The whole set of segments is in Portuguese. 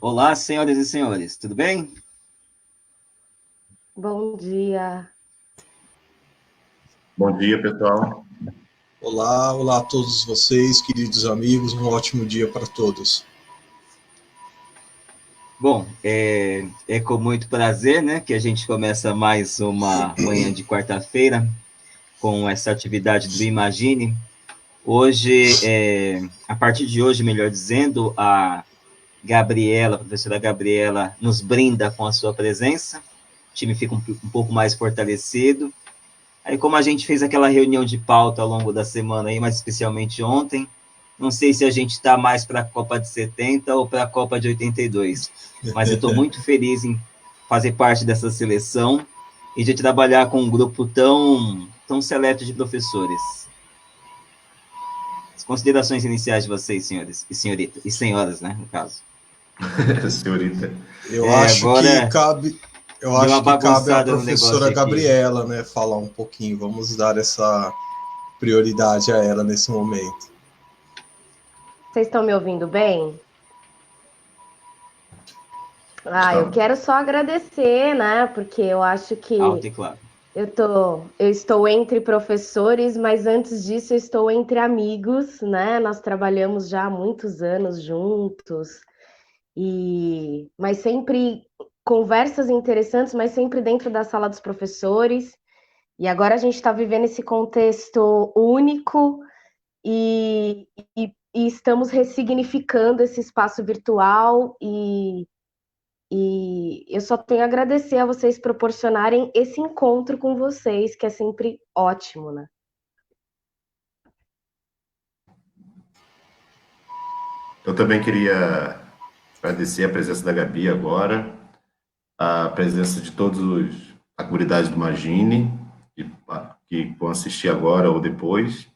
Olá, senhoras e senhores, tudo bem? Bom dia. Bom dia, pessoal. Olá, olá a todos vocês, queridos amigos, um ótimo dia para todos. Bom, é com muito prazer, né, que a gente começa mais uma manhã de quarta-feira com essa atividade do Imagine. Hoje, a partir de hoje, melhor dizendo, a professora Gabriela, nos brinda com a sua presença. O time fica um pouco mais fortalecido. Aí, como a gente fez aquela reunião de pauta ao longo da semana, aí, mas especialmente ontem, não sei se a gente está mais para a Copa de 70 ou para a Copa de 82, mas eu estou muito feliz em fazer parte dessa seleção e de trabalhar com um grupo tão seleto de professores. As considerações iniciais de vocês, senhores e senhoritas, e senhoras, né, no caso. Senhorita. Eu acho que Agora cabe, eu deu uma acho que cabe à bagunçada no negócio professora aqui. Gabriela, né, falar um pouquinho. Vamos dar essa prioridade a ela nesse momento. Vocês estão me ouvindo bem? Eu Estamos. quero só agradecer, né? Porque eu acho Alto que e claro. eu estou entre professores, mas antes disso eu estou entre amigos, né? Nós trabalhamos já há muitos anos juntos mas sempre conversas interessantes, mas sempre dentro da sala dos professores. E agora a gente está vivendo esse contexto único e estamos ressignificando esse espaço virtual e eu só tenho a agradecer a vocês proporcionarem esse encontro com vocês, que é sempre ótimo, né? Eu também queria agradecer a presença da Gabi agora, a presença de todos a comunidade do Magine, que vão assistir agora ou depois,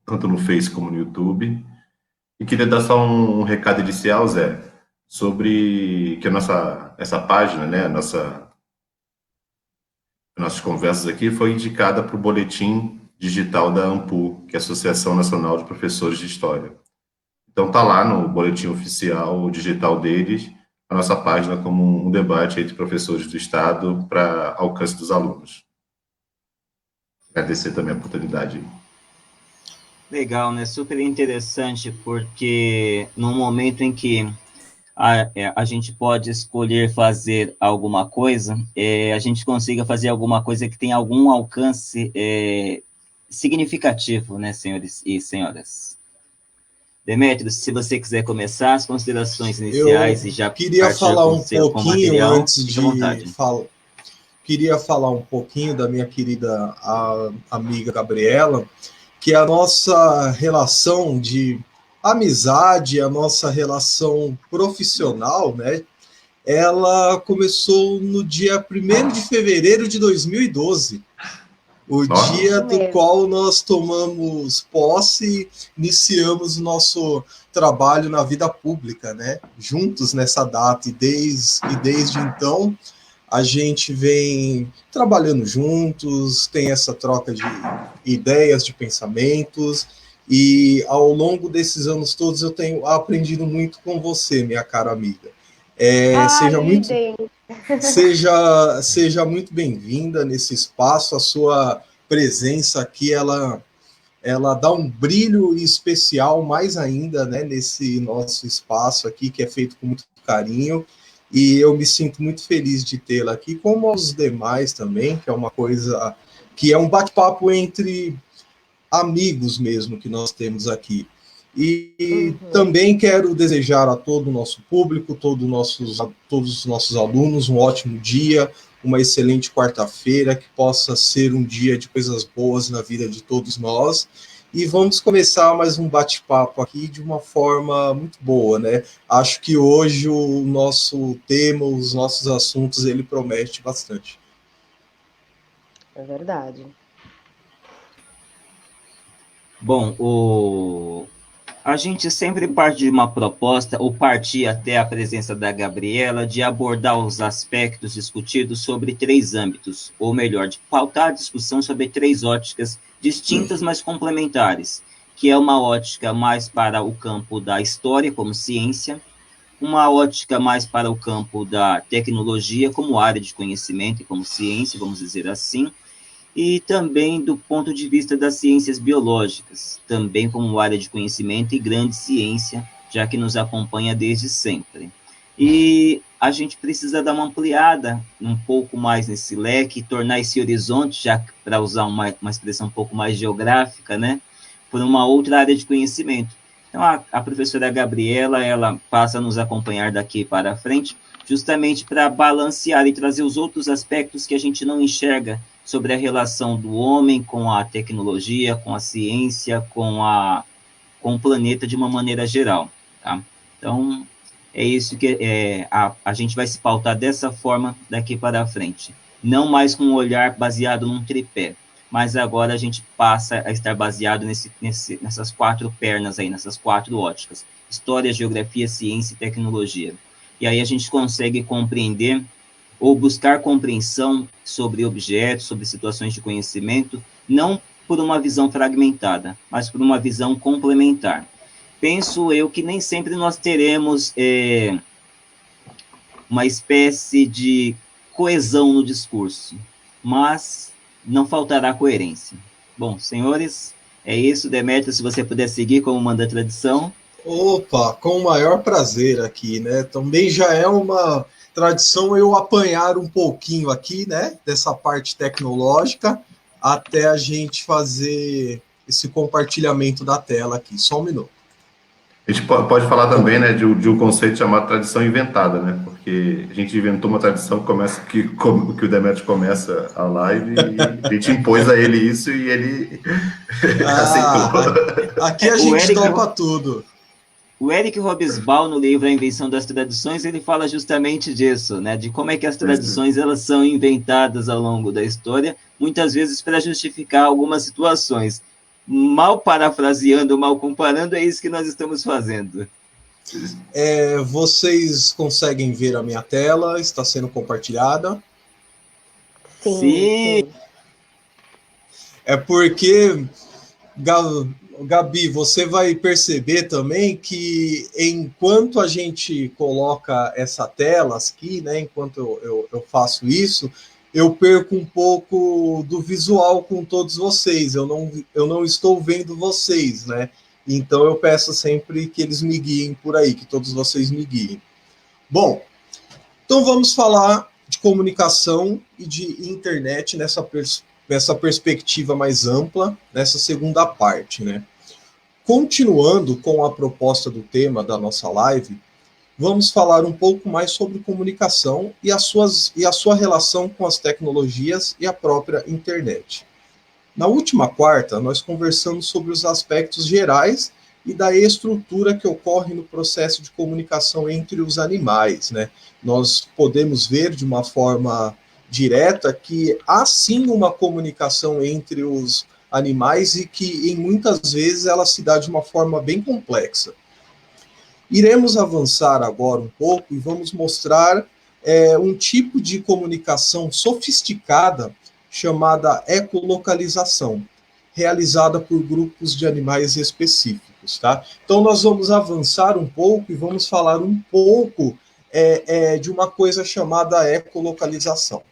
tanto no Face como no YouTube. E queria dar só um recado inicial, Zé, sobre que essa página, né, nossas conversas aqui, foi indicada para o boletim digital da ANPU, que é a Associação Nacional de Professores de História. Então tá lá no boletim oficial digital deles, a nossa página como um debate entre professores do Estado para alcance dos alunos. Agradecer também a oportunidade. Legal, né? Super interessante, porque no momento em que a gente pode escolher fazer alguma coisa, a gente consiga fazer alguma coisa que tenha algum alcance significativo, né, senhores e senhoras? Demetrios, se você quiser começar as considerações Eu iniciais e já queria partir falar um com o pouquinho material, antes fique à de vontade. queria falar um pouquinho da minha querida amiga Gabriela, que a nossa relação de amizade, a nossa relação profissional, né? Ela começou no dia 1º de fevereiro de 2012, o Ó, dia Isso do mesmo. qual nós tomamos posse, iniciamos o nosso trabalho na vida pública, né? Juntos nessa data, e desde então a gente vem trabalhando juntos, tem essa troca de ideias, de pensamentos, e ao longo desses anos todos eu tenho aprendido muito com você, minha cara amiga. É, seja muito Idem. seja muito bem-vinda nesse espaço. A sua presença aqui ela dá um brilho especial mais ainda, né, nesse nosso espaço aqui que é feito com muito carinho, e eu me sinto muito feliz de tê-la aqui, como os demais também, que é uma coisa que é um bate-papo entre amigos mesmo que nós temos aqui. E Uhum. também quero desejar a todo o nosso público, todos os nossos alunos, um ótimo dia, uma excelente quarta-feira, que possa ser um dia de coisas boas na vida de todos nós. E vamos começar mais um bate-papo aqui de uma forma muito boa, né? Acho que hoje o nosso tema, os nossos assuntos, ele promete bastante. É verdade. Bom, a gente sempre parte de uma proposta, ou partir até a presença da Gabriela, de abordar os aspectos discutidos sobre três âmbitos, ou melhor, de pautar a discussão sobre três óticas distintas, mas complementares, que é uma ótica mais para o campo da história como ciência, uma ótica mais para o campo da tecnologia como área de conhecimento e como ciência, vamos dizer assim, e também do ponto de vista das ciências biológicas, também como área de conhecimento e grande ciência, já que nos acompanha desde sempre. E a gente precisa dar uma ampliada um pouco mais nesse leque, tornar esse horizonte, já para usar uma expressão um pouco mais geográfica, né, por uma outra área de conhecimento. Então, a professora Gabriela, ela passa a nos acompanhar daqui para frente, justamente para balancear e trazer os outros aspectos que a gente não enxerga sobre a relação do homem com a tecnologia, com a ciência, com o planeta de uma maneira geral, tá? Então, é isso que a gente vai se pautar dessa forma daqui para frente. Não mais com um olhar baseado num tripé, mas agora a gente passa a estar baseado nessas 4 pernas aí, nessas 4 óticas: história, geografia, ciência e tecnologia. E aí a gente consegue compreender ou buscar compreensão sobre objetos, sobre situações de conhecimento, não por uma visão fragmentada, mas por uma visão complementar. Penso eu que nem sempre nós teremos uma espécie de coesão no discurso, mas não faltará coerência. Bom, senhores, é isso. Demétrio, se você puder seguir como manda a tradição. Opa, com o maior prazer aqui, né? Também já é uma tradição eu apanhar um pouquinho aqui, né, dessa parte tecnológica, até a gente fazer esse compartilhamento da tela aqui. Só um minuto. A gente pode falar também, né, de um conceito chamado tradição inventada, né? Porque a gente inventou uma tradição que o Demétrio começa a live e a gente impôs a ele isso e ele aceitou. Aqui a gente topa tudo. O Eric Hobsbawm, no livro A Invenção das Tradições, ele fala justamente disso, né? De como é que as tradições elas são inventadas ao longo da história, muitas vezes para justificar algumas situações. Mal parafraseando, mal comparando, é isso que nós estamos fazendo. Vocês conseguem ver a minha tela? Está sendo compartilhada? Sim. É porque, Gabi, você vai perceber também que enquanto a gente coloca essa tela aqui, né, enquanto eu faço isso, eu perco um pouco do visual com todos vocês. Eu não estou vendo vocês, né? Então eu peço sempre que eles me guiem por aí, que todos vocês me guiem. Bom, então vamos falar de comunicação e de internet nessa perspectiva mais ampla, nessa segunda parte, né? Continuando com a proposta do tema da nossa live, vamos falar um pouco mais sobre comunicação e a sua relação com as tecnologias e a própria internet. Na última quarta, nós conversamos sobre os aspectos gerais e da estrutura que ocorre no processo de comunicação entre os animais, né? Nós podemos ver de uma forma direta que há sim uma comunicação entre os animais e que, em muitas vezes, ela se dá de uma forma bem complexa. Iremos avançar agora um pouco e vamos mostrar um tipo de comunicação sofisticada chamada ecolocalização, realizada por grupos de animais específicos, tá? Então nós vamos avançar um pouco e vamos falar um pouco de uma coisa chamada ecolocalização.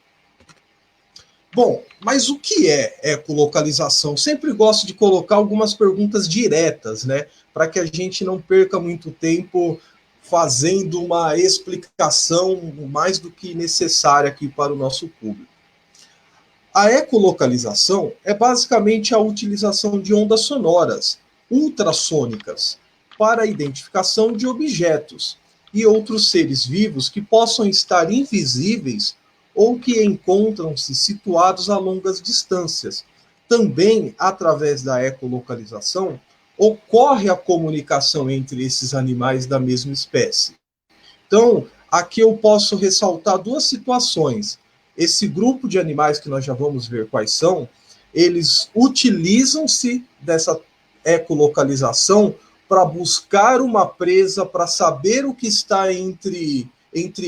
Bom, mas o que é ecolocalização? Sempre gosto de colocar algumas perguntas diretas, né? Para que a gente não perca muito tempo fazendo uma explicação mais do que necessária aqui para o nosso público. A ecolocalização é basicamente a utilização de ondas sonoras ultrassônicas para a identificação de objetos e outros seres vivos que possam estar invisíveis ou que encontram-se situados a longas distâncias. Também, através da ecolocalização, ocorre a comunicação entre esses animais da mesma espécie. Então, aqui eu posso ressaltar 2 situações. Esse grupo de animais, que nós já vamos ver quais são, eles utilizam-se dessa ecolocalização para buscar uma presa, para saber o que está entre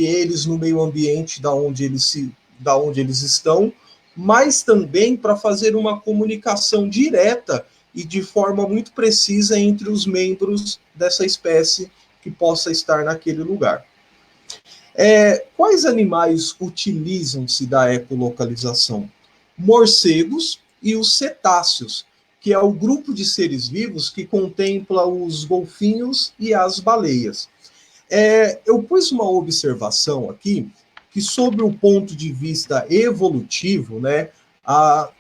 eles no meio ambiente da onde eles estão, mas também para fazer uma comunicação direta e de forma muito precisa entre os membros dessa espécie que possa estar naquele lugar. Quais animais utilizam-se da ecolocalização? Morcegos e os cetáceos, que é o grupo de seres vivos que contempla os golfinhos e as baleias. Eu pus uma observação aqui, que sobre o ponto de vista evolutivo, né, a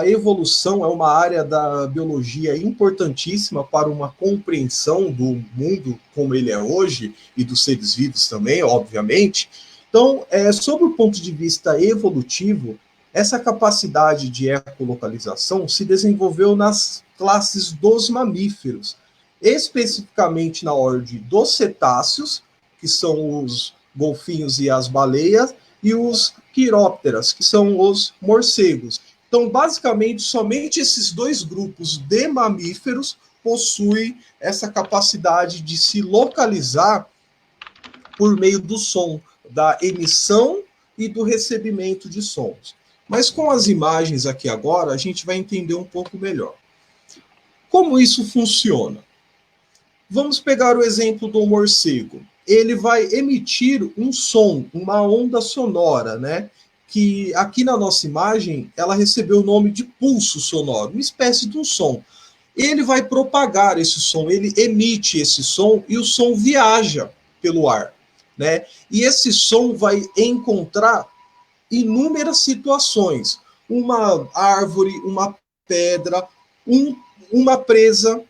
evolução é uma área da biologia importantíssima para uma compreensão do mundo como ele é hoje, e dos seres vivos também, obviamente. Então, sobre o ponto de vista evolutivo, essa capacidade de ecolocalização se desenvolveu nas classes dos mamíferos, especificamente na ordem dos cetáceos, que são os golfinhos e as baleias, e os quirópteras, que são os morcegos. Então, basicamente, somente esses dois grupos de mamíferos possuem essa capacidade de se localizar por meio do som, da emissão e do recebimento de sons. Mas com as imagens aqui agora, a gente vai entender um pouco melhor. Como isso funciona? Vamos pegar o exemplo do morcego. Ele vai emitir um som, uma onda sonora, né? Que aqui na nossa imagem, ela recebeu o nome de pulso sonoro, uma espécie de um som. Ele vai propagar esse som, ele emite esse som e o som viaja pelo ar, né? E esse som vai encontrar inúmeras situações. Uma árvore, uma pedra, uma presa.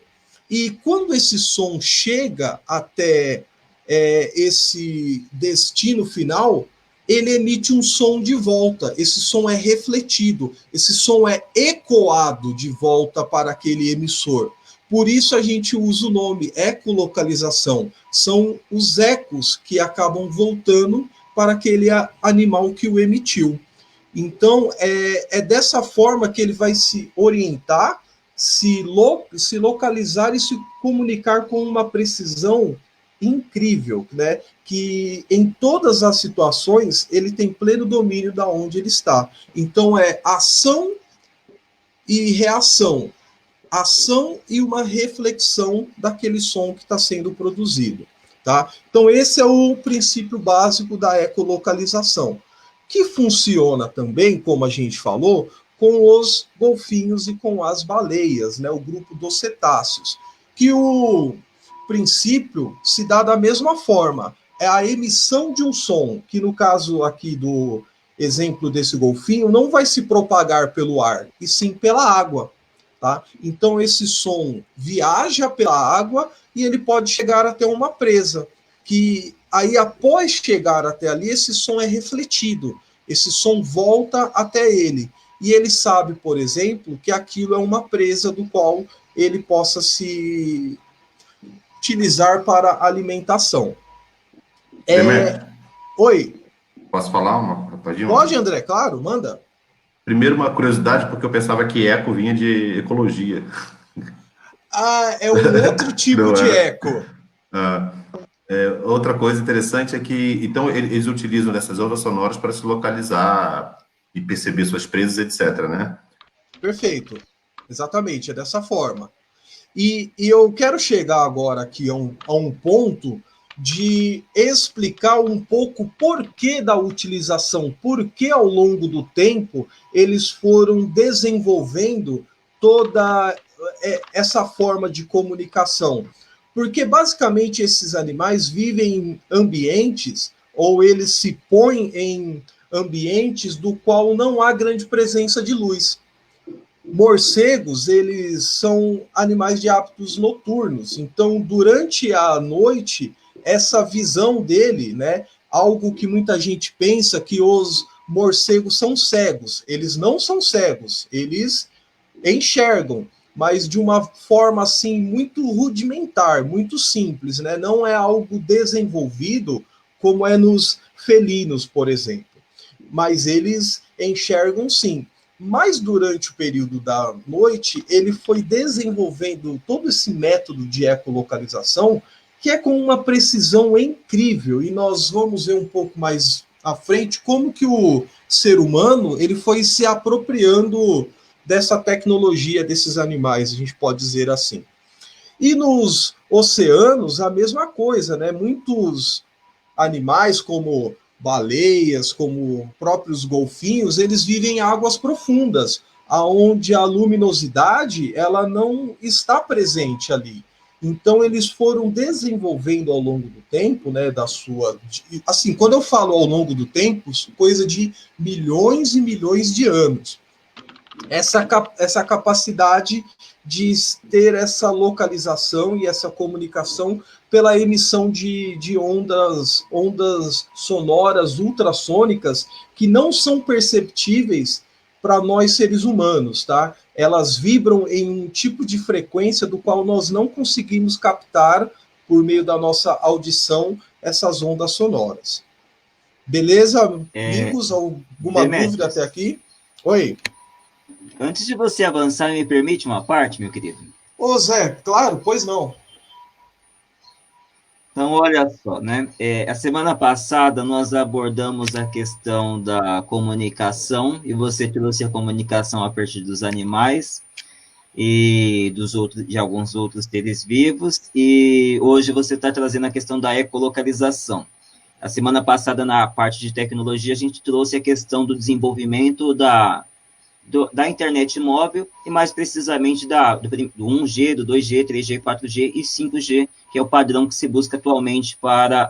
E quando esse som chega até esse destino final, ele emite um som de volta. Esse som é refletido, esse som é ecoado de volta para aquele emissor. Por isso a gente usa o nome ecolocalização. São os ecos que acabam voltando para aquele animal que o emitiu. Então, é dessa forma que ele vai se orientar, se localizar e se comunicar com uma precisão incrível, né? Que em todas as situações ele tem pleno domínio de onde ele está. Então é ação e reação, ação e uma reflexão daquele som que está sendo produzido, tá? Então esse é o princípio básico da ecolocalização, que funciona também, como a gente falou, com os golfinhos e com as baleias, né? O grupo dos cetáceos, que o princípio se dá da mesma forma. É a emissão de um som, que no caso aqui do exemplo desse golfinho, não vai se propagar pelo ar, e sim pela água, tá? Então esse som viaja pela água e ele pode chegar até uma presa, que aí após chegar até ali, esse som é refletido, esse som volta até ele, e ele sabe, por exemplo, que aquilo é uma presa do qual ele possa se utilizar para alimentação. Oi. Posso falar Pode, André, claro, manda. Primeiro, uma curiosidade, porque eu pensava que eco vinha de ecologia. É um outro tipo de eco. Outra coisa interessante é que, então, eles utilizam dessas ondas sonoras para se localizar e perceber suas presas, etc., né? Perfeito. Exatamente, é dessa forma. E eu quero chegar agora aqui a um ponto de explicar um pouco o porquê da utilização, porque ao longo do tempo eles foram desenvolvendo toda essa forma de comunicação. Porque basicamente esses animais vivem em ambientes, ou eles se põem em ambientes do qual não há grande presença de luz. Morcegos, eles são animais de hábitos noturnos, então durante a noite, essa visão dele, né, algo que muita gente pensa que os morcegos são cegos, eles não são cegos, eles enxergam, mas de uma forma assim muito rudimentar, muito simples, né, não é algo desenvolvido como é nos felinos, por exemplo, mas eles enxergam sim. Mas durante o período da noite, ele foi desenvolvendo todo esse método de ecolocalização, que é com uma precisão incrível, e nós vamos ver um pouco mais à frente como que o ser humano ele foi se apropriando dessa tecnologia desses animais, a gente pode dizer assim. E nos oceanos, a mesma coisa, né? Muitos animais, como baleias, como próprios golfinhos, eles vivem em águas profundas, aonde a luminosidade ela não está presente ali. Então eles foram desenvolvendo ao longo do tempo, né, assim, quando eu falo ao longo do tempo, coisa de milhões e milhões de anos. Essa capacidade de ter essa localização e essa comunicação pela emissão de ondas sonoras ultrassônicas que não são perceptíveis para nós seres humanos, tá? Elas vibram em um tipo de frequência do qual nós não conseguimos captar por meio da nossa audição essas ondas sonoras. Beleza, amigos? Alguma dúvida até aqui? Oi. Antes de você avançar, me permite uma parte, meu querido? Ô, Zé, claro, pois não. Então, olha só, né? A semana passada nós abordamos a questão da comunicação, e você trouxe a comunicação a partir dos animais e de alguns outros seres vivos, e hoje você está trazendo a questão da ecolocalização. A semana passada, na parte de tecnologia, a gente trouxe a questão do desenvolvimento da internet móvel, e mais precisamente do 1G, do 2G, 3G, 4G e 5G, que é o padrão que se busca atualmente para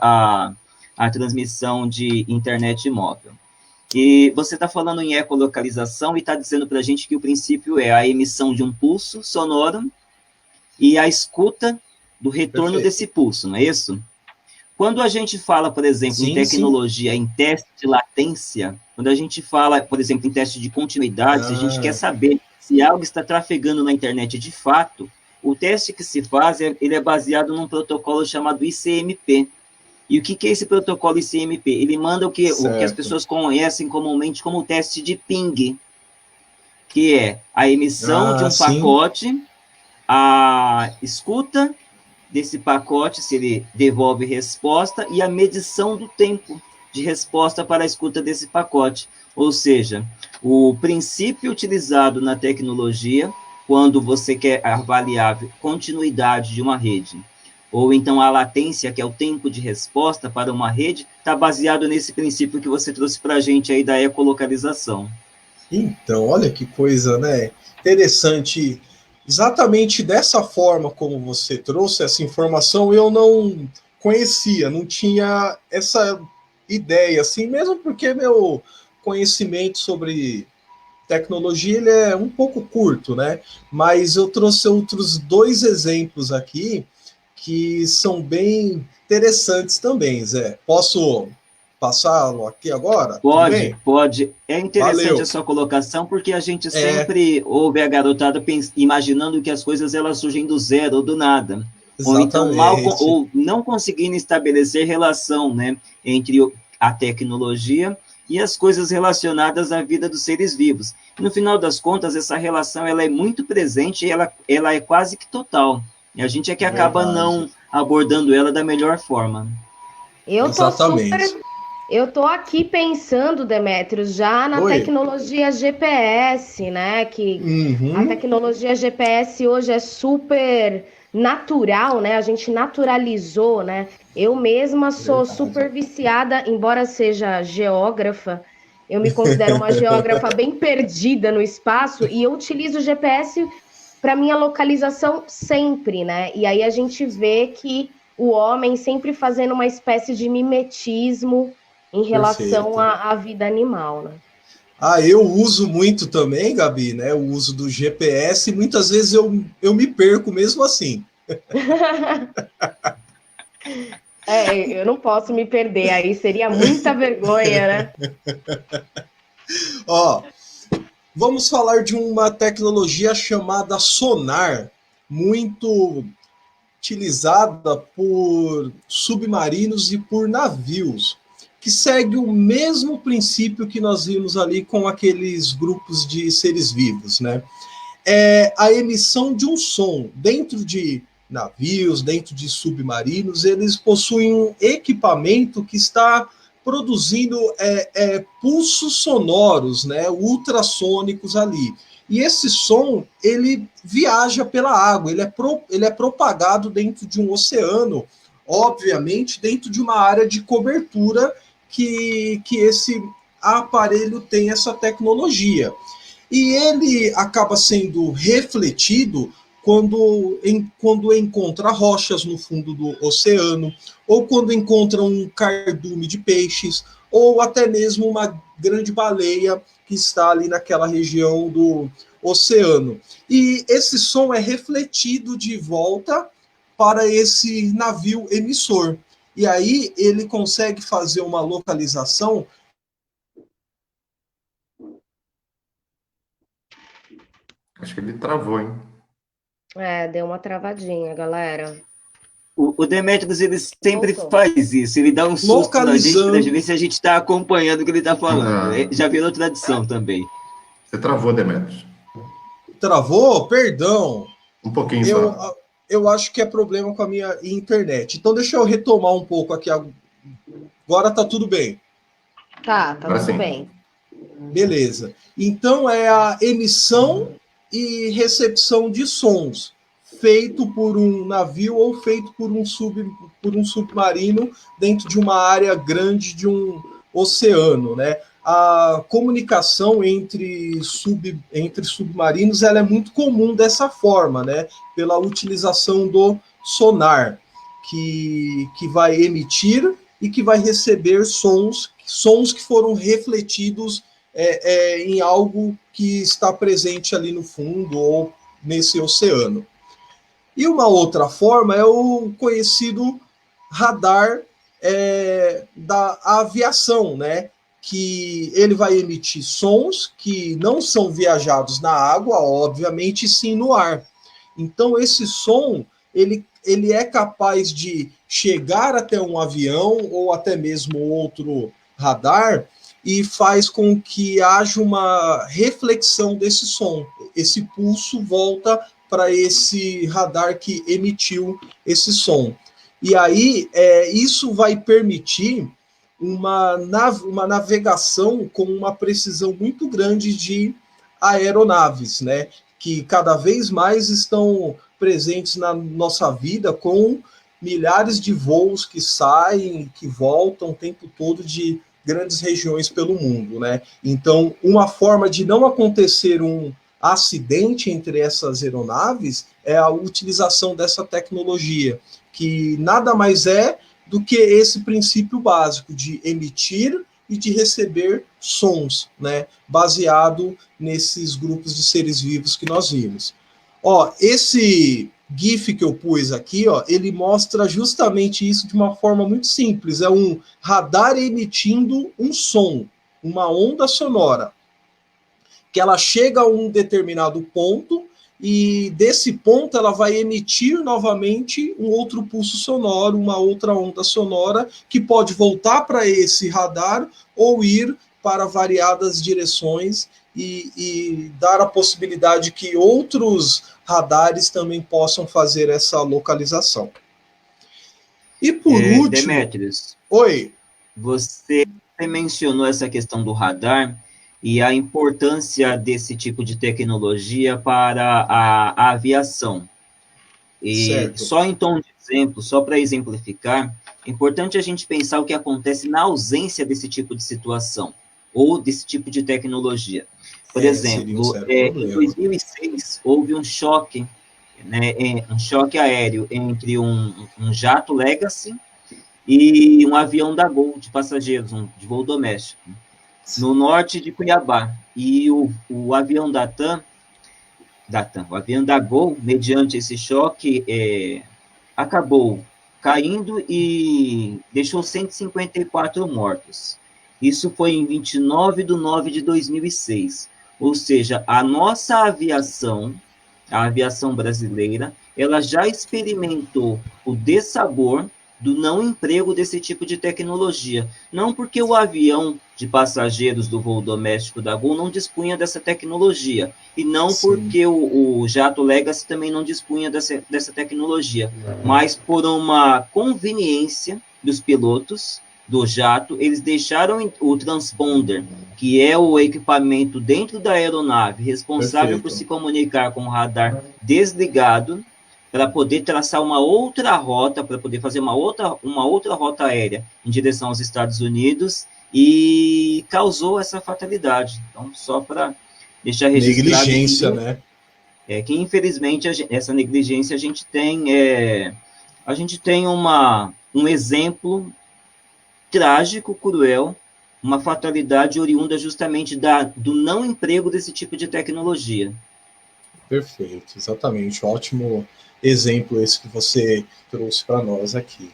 a transmissão de internet móvel. E você está falando em ecolocalização e está dizendo para a gente que o princípio é a emissão de um pulso sonoro e a escuta do retorno desse pulso, não é isso? Quando a gente fala, por exemplo, em tecnologia, em teste de latência, quando a gente fala, por exemplo, em teste de continuidade, se a gente quer saber se algo está trafegando na internet de fato, o teste que se faz, ele é baseado num protocolo chamado ICMP. E o que é esse protocolo ICMP? Ele manda o que as pessoas conhecem comumente como o teste de ping, que é a emissão de um pacote, a escuta desse pacote, se ele devolve resposta, e a medição do tempo de resposta para a escuta desse pacote. Ou seja, o princípio utilizado na tecnologia, quando você quer avaliar a continuidade de uma rede, ou então a latência, que é o tempo de resposta para uma rede, está baseado nesse princípio que você trouxe para a gente aí da ecolocalização. Então, olha que coisa, né? Interessante. Exatamente dessa forma como você trouxe essa informação, eu não conhecia, não tinha essa ideia, assim, mesmo porque meu conhecimento sobre tecnologia ele é um pouco curto, né? Mas eu trouxe outros 2 exemplos aqui que são bem interessantes também, Zé. Posso passá-lo aqui agora? Pode. É interessante a sua colocação, porque a gente sempre ouve a garotada imaginando que as coisas elas surgem do zero ou do nada. Exatamente. Ou não conseguindo estabelecer relação, né, entre a tecnologia e as coisas relacionadas à vida dos seres vivos. No final das contas, essa relação ela é muito presente e ela é quase que total. E a gente é que acaba não abordando ela da melhor forma. Eu tô aqui pensando, Demétrios, já na tecnologia GPS, né? Que a tecnologia GPS hoje é super natural, né? A gente naturalizou, né? Eu mesma sou super viciada, embora seja geógrafa, eu me considero uma geógrafa bem perdida no espaço e eu utilizo o GPS para minha localização sempre, né? E aí a gente vê que o homem sempre fazendo uma espécie de mimetismo em relação à vida animal, né? Eu uso muito também, Gabi, né? O uso do GPS, e muitas vezes eu me perco mesmo assim. Eu não posso me perder, aí seria muita vergonha, né? Vamos falar de uma tecnologia chamada sonar, muito utilizada por submarinos e por navios, que segue o mesmo princípio que nós vimos ali com aqueles grupos de seres vivos, né? É a emissão de um som. Dentro de navios, dentro de submarinos, eles possuem um equipamento que está produzindo pulsos sonoros, né, ultrassônicos ali. E esse som, ele viaja pela água, ele é propagado dentro de um oceano, obviamente dentro de uma área de cobertura que esse aparelho tem essa tecnologia. E ele acaba sendo refletido quando encontra rochas no fundo do oceano, ou quando encontra um cardume de peixes, ou até mesmo uma grande baleia que está ali naquela região do oceano. E esse som é refletido de volta para esse navio emissor. E aí ele consegue fazer uma localização. Acho que ele travou, hein? Deu uma travadinha, galera. O Demetrius, ele sempre Voltou. faz isso, ele dá um susto na gente para Localizando. ver se a gente está acompanhando o que ele está falando. Ah. Já virou tradição também. Você travou, Demetrius. Travou? Perdão. Um pouquinho só. Eu acho que é problema com a minha internet. Então deixa eu retomar um pouco aqui. Agora tá tudo bem. Tá Agora tudo sim. bem. Beleza. Então é a emissão e recepção de sons feito por um navio ou feito por um submarino dentro de uma área grande de um oceano, né? A comunicação entre submarinos ela é muito comum dessa forma, né? Pela utilização do sonar, que vai emitir e que vai receber sons que foram refletidos em algo que está presente ali no fundo ou nesse oceano. E uma outra forma é o conhecido radar da aviação, né? Que ele vai emitir sons que não são viajados na água, obviamente, sim no ar. Então, esse som, ele é capaz de chegar até um avião ou até mesmo outro radar e faz com que haja uma reflexão desse som. Esse pulso volta para esse radar que emitiu esse som. E aí, isso vai permitir uma navegação com uma precisão muito grande de aeronaves, né? Que cada vez mais estão presentes na nossa vida, com milhares de voos que saem, que voltam o tempo todo de grandes regiões pelo mundo, né? Então, uma forma de não acontecer um acidente entre essas aeronaves é a utilização dessa tecnologia, que nada mais é do que esse princípio básico de emitir e de receber sons, né, baseado nesses grupos de seres vivos que nós vimos. Ó, esse GIF que eu pus aqui, ó, ele mostra justamente isso de uma forma muito simples. É um radar emitindo um som, uma onda sonora, que ela chega a um determinado ponto e desse ponto ela vai emitir novamente um outro pulso sonoro, uma outra onda sonora, que pode voltar para esse radar ou ir para variadas direções e dar a possibilidade que outros radares também possam fazer essa localização. E por último... Demetrius, Oi. Você mencionou essa questão do radar e a importância desse tipo de tecnologia para a aviação. E certo. Só em tom de exemplo, só para exemplificar, é importante a gente pensar o que acontece na ausência desse tipo de situação ou desse tipo de tecnologia. Por exemplo, em 2006 houve um choque, né, um choque aéreo entre um jato Legacy e um avião da Gol de passageiros, de voo doméstico, no norte de Cuiabá. E o avião da TAM, o avião da Gol, mediante esse choque, acabou caindo e deixou 154 mortos. Isso foi em 29 de nove de 2006. Ou seja, a nossa aviação, a aviação brasileira, ela já experimentou o dessabor do não emprego desse tipo de tecnologia. Não porque o avião de passageiros do voo doméstico da Gol não dispunha dessa tecnologia, e não Sim. porque o jato Legacy também não dispunha dessa tecnologia, mas por uma conveniência dos pilotos do jato, eles deixaram o transponder, que é o equipamento dentro da aeronave responsável por se comunicar com o radar desligado, para poder traçar uma outra rota, para poder fazer uma outra rota aérea em direção aos Estados Unidos, e causou essa fatalidade. Então, só para deixar registrado... Negligência, né? Que infelizmente essa negligência a gente tem um exemplo trágico, cruel, uma fatalidade oriunda justamente do não emprego desse tipo de tecnologia. Perfeito, exatamente. Ótimo exemplo esse que você trouxe para nós aqui.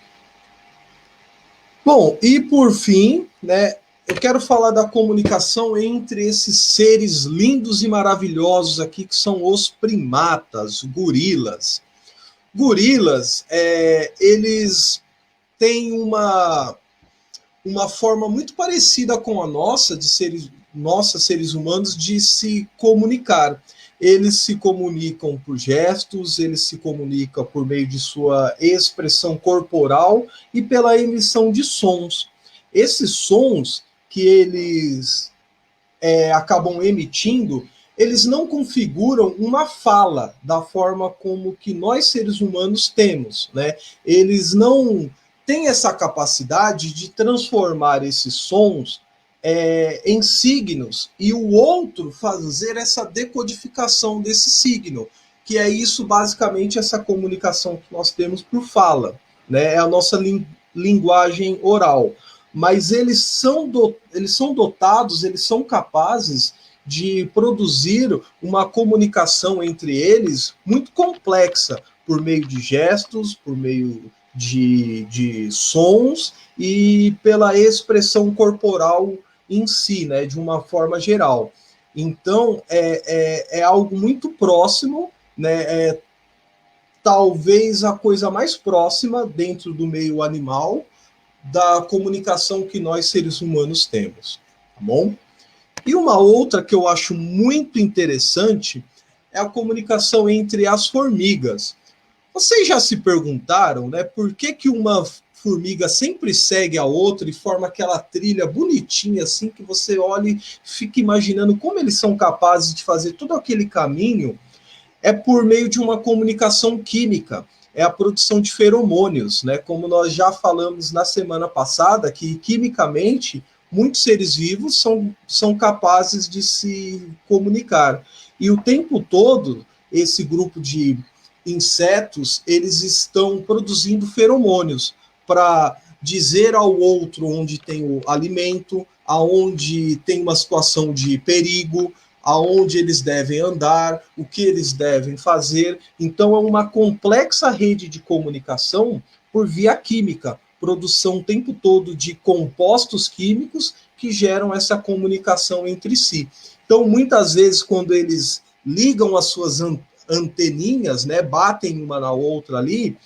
Bom, e por fim, né, eu quero falar da comunicação entre esses seres lindos e maravilhosos aqui, que são os primatas, gorilas. Gorilas, eles têm uma forma muito parecida com a nossa, seres humanos, de se comunicar. Eles se comunicam por gestos, eles se comunicam por meio de sua expressão corporal e pela emissão de sons. Esses sons que eles acabam emitindo, eles não configuram uma fala da forma como que nós, seres humanos, temos, né? Eles não têm essa capacidade de transformar esses sons em signos, e o outro fazer essa decodificação desse signo, que é isso, basicamente, essa comunicação que nós temos por fala, né? É a nossa linguagem oral. Mas eles são dotados, eles são capazes de produzir uma comunicação entre eles muito complexa, por meio de gestos, por meio de sons e pela expressão corporal em si, né, de uma forma geral. Então, é algo muito próximo, né, talvez a coisa mais próxima dentro do meio animal da comunicação que nós, seres humanos, temos. Tá bom? E uma outra que eu acho muito interessante é a comunicação entre as formigas. Vocês já se perguntaram, né, por que uma formiga sempre segue a outra e forma aquela trilha bonitinha, assim, que você olha e fica imaginando como eles são capazes de fazer todo aquele caminho? É por meio de uma comunicação química, é a produção de feromônios, né? Como nós já falamos na semana passada, que quimicamente muitos seres vivos são capazes de se comunicar. E o tempo todo, esse grupo de insetos, eles estão produzindo feromônios para dizer ao outro onde tem o alimento, aonde tem uma situação de perigo, aonde eles devem andar, o que eles devem fazer. Então, é uma complexa rede de comunicação por via química, produção o tempo todo de compostos químicos que geram essa comunicação entre si. Então, muitas vezes, quando eles ligam as suas anteninhas, né, batem uma na outra ali,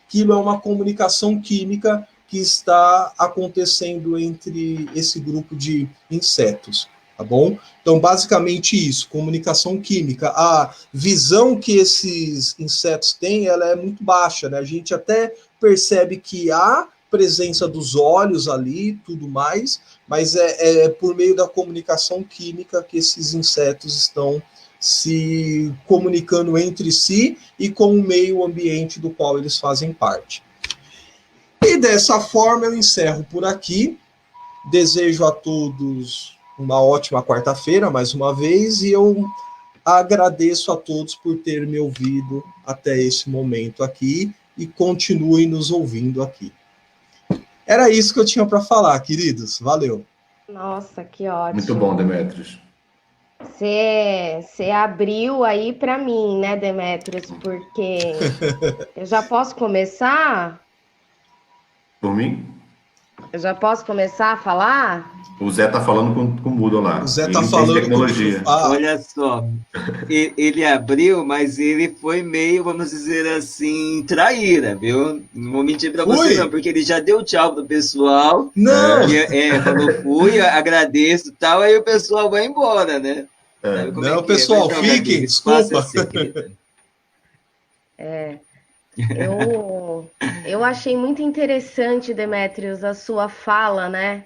aquilo é uma comunicação química que está acontecendo entre esse grupo de insetos. Tá bom? Então, basicamente isso, comunicação química. A visão que esses insetos têm, ela é muito baixa, né? A gente até percebe que há presença dos olhos ali, tudo mais, mas é por meio da comunicação química que esses insetos estão se comunicando entre si e com o meio ambiente do qual eles fazem parte. E dessa forma eu encerro por aqui. Desejo a todos uma ótima quarta-feira, mais uma vez, e eu agradeço a todos por terem me ouvido até esse momento aqui e continuem nos ouvindo aqui. Era isso que eu tinha para falar, queridos. Valeu. Nossa, que ótimo. Muito bom, Demetrios. Você abriu aí para mim, né, Demetrios? Porque eu já posso começar? Por mim? Eu já posso começar a falar? O Zé tá falando com o Moodle lá. O Zé tá falando tecnologia. Olha só, ele abriu, mas ele foi meio, vamos dizer assim, traíra, viu? Não vou mentir para você não, porque ele já deu tchau pro pessoal. Não! Falou, fui, agradeço e tal, aí o pessoal vai embora, né? Não, pessoal, fiquem, desculpa. Eu achei muito interessante, Demétrios, a sua fala, né?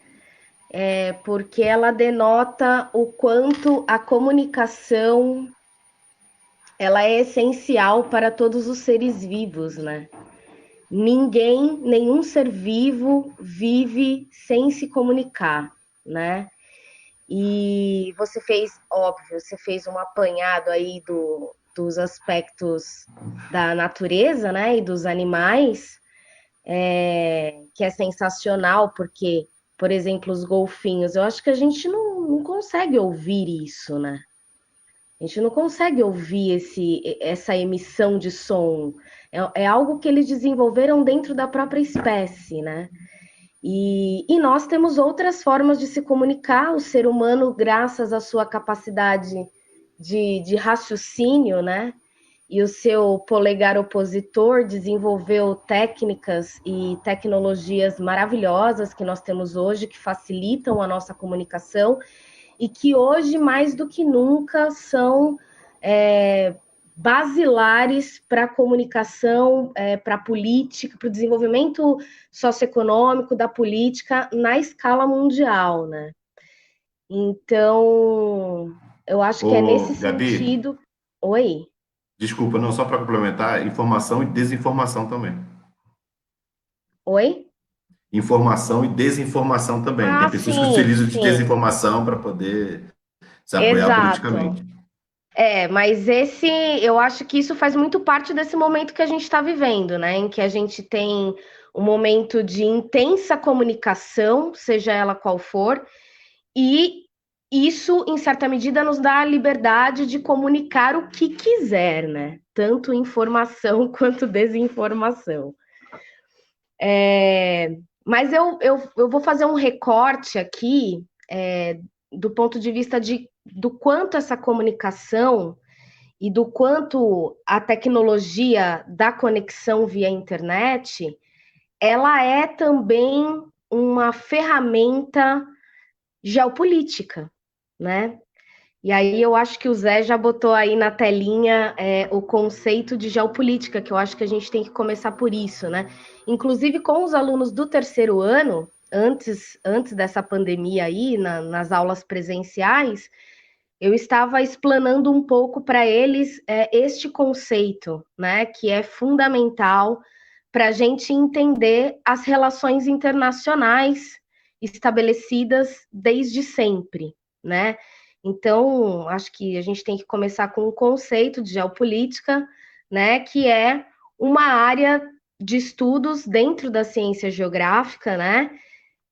Porque ela denota o quanto a comunicação ela é essencial para todos os seres vivos, né? Ninguém, nenhum ser vivo vive sem se comunicar, né? E você fez, óbvio, você fez um apanhado aí dos aspectos da natureza, né, e dos animais, que é sensacional, porque, por exemplo, os golfinhos, eu acho que a gente não consegue ouvir isso, né? A gente não consegue ouvir essa emissão de som. É algo que eles desenvolveram dentro da própria espécie, né? E nós temos outras formas de se comunicar. O ser humano, graças à sua capacidade de raciocínio, né? E o seu polegar opositor desenvolveu técnicas e tecnologias maravilhosas que nós temos hoje, que facilitam a nossa comunicação e que hoje, mais do que nunca, são basilares para a comunicação, para a política, para o desenvolvimento socioeconômico da política na escala mundial, né? Então, eu acho que é nesse Ô, Gabi, sentido. Oi? desculpa, não, só para complementar, informação e desinformação também. Oi? Informação e desinformação também. Tem Ah, pessoas que sim, utilizam de sim, desinformação para poder se apoiar exato. politicamente. Mas eu acho que isso faz muito parte desse momento que a gente está vivendo, né? Em que a gente tem um momento de intensa comunicação, seja ela qual for, e isso, em certa medida, nos dá a liberdade de comunicar o que quiser, né? Tanto informação quanto desinformação. Mas eu vou fazer um recorte aqui, do ponto de vista do quanto essa comunicação e do quanto a tecnologia da conexão via internet, ela é também uma ferramenta geopolítica, né? E aí eu acho que o Zé já botou aí na telinha o conceito de geopolítica, que eu acho que a gente tem que começar por isso, né? Inclusive com os alunos do terceiro ano, antes dessa pandemia aí, nas aulas presenciais, eu estava explanando um pouco para eles este conceito, né, que é fundamental para a gente entender as relações internacionais estabelecidas desde sempre, né? Então, acho que a gente tem que começar com o conceito de geopolítica, né, que é uma área de estudos dentro da ciência geográfica, né,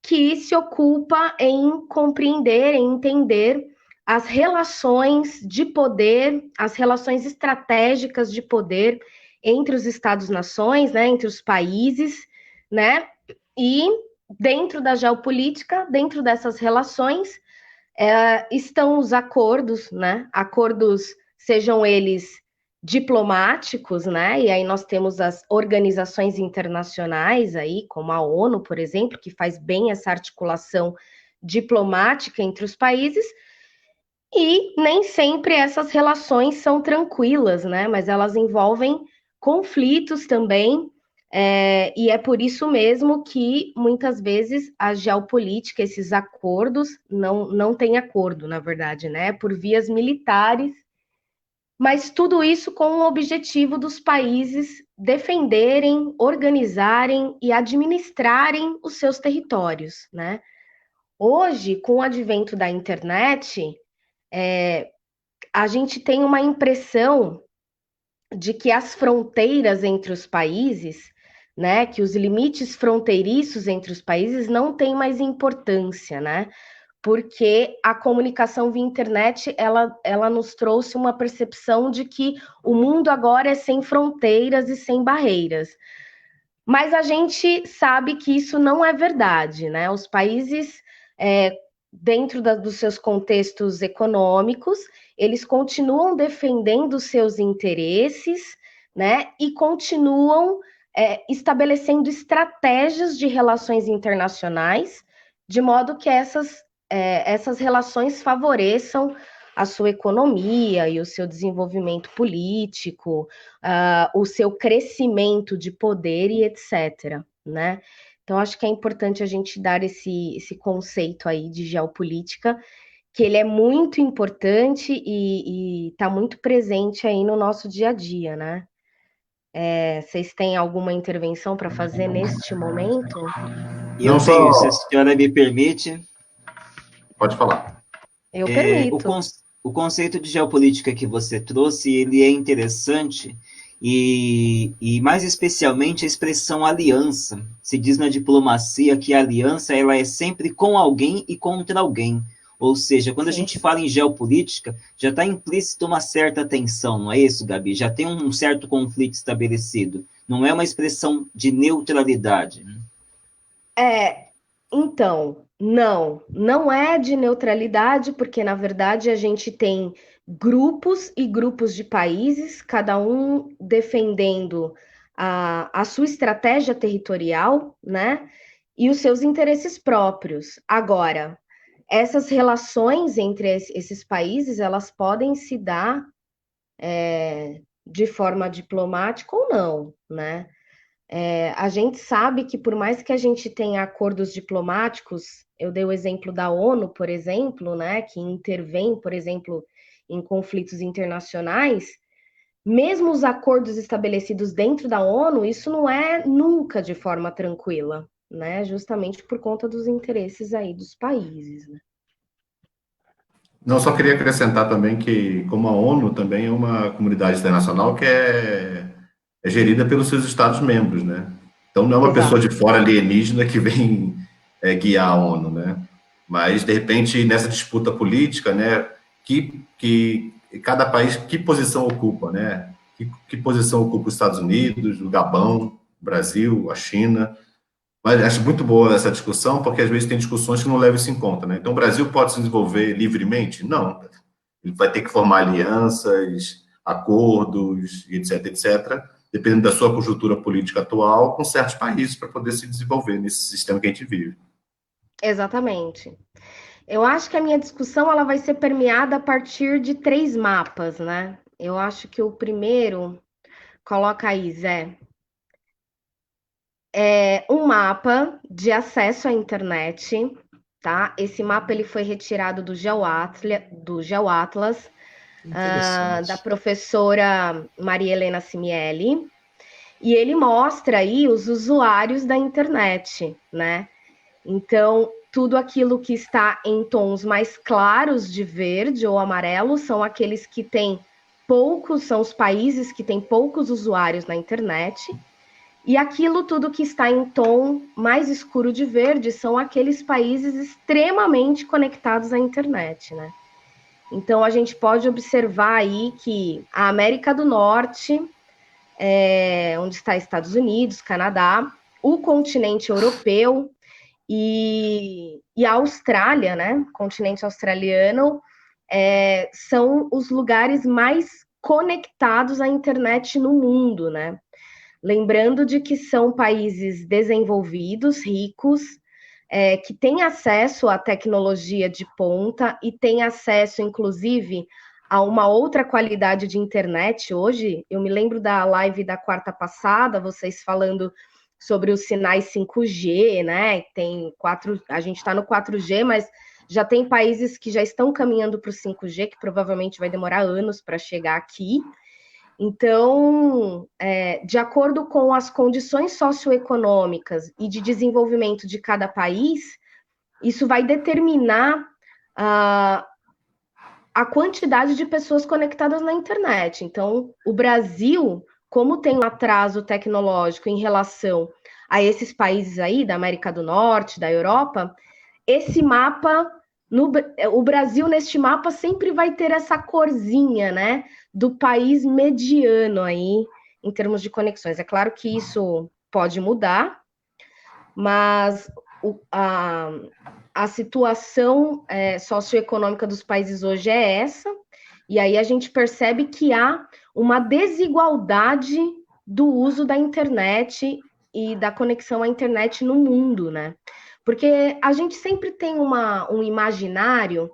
que se ocupa em compreender, em entender as relações de poder, as relações estratégicas de poder entre os Estados-nações, né, entre os países, né, e dentro da geopolítica, dentro dessas relações, estão os acordos, né, acordos, sejam eles diplomáticos, né? E aí nós temos as organizações internacionais aí, como a ONU, por exemplo, que faz bem essa articulação diplomática entre os países, e nem sempre essas relações são tranquilas, né? Mas elas envolvem conflitos também, e é por isso mesmo que muitas vezes a geopolítica, esses acordos, não tem acordo, na verdade, né? Por vias militares, mas tudo isso com o objetivo dos países defenderem, organizarem e administrarem os seus territórios, né? Hoje, com o advento da internet, a gente tem uma impressão de que as fronteiras entre os países, né, que os limites fronteiriços entre os países não têm mais importância, né? Porque a comunicação via internet, ela nos trouxe uma percepção de que o mundo agora é sem fronteiras e sem barreiras. Mas a gente sabe que isso não é verdade, né? Os países, dentro dos seus contextos econômicos, eles continuam defendendo seus interesses, né? E continuam estabelecendo estratégias de relações internacionais, de modo que essas relações favoreçam a sua economia e o seu desenvolvimento político, o seu crescimento de poder e etc., né? Então, acho que é importante a gente dar esse conceito aí de geopolítica, que ele é muito importante e está muito presente aí no nosso dia a dia, né? Vocês têm alguma intervenção para fazer neste momento? E eu tenho, se a senhora me permite. Pode falar. Eu permito. O conceito de geopolítica que você trouxe, ele é interessante e mais especialmente a expressão aliança. Se diz na diplomacia que a aliança ela é sempre com alguém e contra alguém. Ou seja, quando a gente fala em geopolítica, já está implícito uma certa tensão, não é isso, Gabi? Já tem um certo conflito estabelecido. Não é uma expressão de neutralidade. Então, não é de neutralidade, porque na verdade a gente tem grupos e grupos de países, cada um defendendo a sua estratégia territorial, né? E os seus interesses próprios. Agora, essas relações entre esses países, elas podem se dar de forma diplomática ou não, né? A gente sabe que por mais que a gente tenha acordos diplomáticos, eu dei o exemplo da ONU, por exemplo, né, que intervém, por exemplo, em conflitos internacionais, mesmo os acordos estabelecidos dentro da ONU, isso não é nunca de forma tranquila, né, justamente por conta dos interesses aí dos países, né. Não, só queria acrescentar também que, como a ONU também é uma comunidade internacional que é gerida pelos seus Estados-membros, né? Então, não é uma pessoa de fora alienígena que vem guiar a ONU, né? Mas, de repente, nessa disputa política, né, que cada país, que posição ocupa, né? Que posição ocupa os Estados Unidos, o Gabão, o Brasil, a China? Mas acho muito boa essa discussão, porque às vezes tem discussões que não levam isso em conta, né? Então, o Brasil pode se desenvolver livremente? Não. Ele vai ter que formar alianças, acordos, etc., etc., dependendo da sua conjuntura política atual, com certos países para poder se desenvolver nesse sistema que a gente vive. Exatamente. Eu acho que a minha discussão ela vai ser permeada a partir de 3 mapas, né? Eu acho que o primeiro, coloca aí, Zé, é um mapa de acesso à internet, tá? Esse mapa ele foi retirado do GeoAtlas, da professora Maria Helena Simielli, e ele mostra aí os usuários da internet, né? Então, tudo aquilo que está em tons mais claros de verde ou amarelo são aqueles que têm poucos, são os países que têm poucos usuários na internet. E aquilo tudo que está em tom mais escuro de verde são aqueles países extremamente conectados à internet, né? Então, a gente pode observar aí que a América do Norte, onde está Estados Unidos, Canadá, o continente europeu e a Austrália, né? Continente australiano, são os lugares mais conectados à internet no mundo, né? Lembrando de que são países desenvolvidos, ricos, que têm acesso à tecnologia de ponta e têm acesso, inclusive, a uma outra qualidade de internet. Hoje, eu me lembro da live da quarta passada, vocês falando sobre os sinais 5G, né? A gente está no 4G, mas já tem países que já estão caminhando para o 5G, que provavelmente vai demorar anos para chegar aqui. Então, de acordo com as condições socioeconômicas e de desenvolvimento de cada país, isso vai determinar a quantidade de pessoas conectadas na internet. Então, o Brasil, como tem um atraso tecnológico em relação a esses países aí, da América do Norte, da Europa, esse mapa, o Brasil neste mapa sempre vai ter essa corzinha, né, do país mediano aí, em termos de conexões. É claro que isso pode mudar, mas a situação socioeconômica dos países hoje é essa, e aí a gente percebe que há uma desigualdade do uso da internet e da conexão à internet no mundo, né? Porque a gente sempre tem um imaginário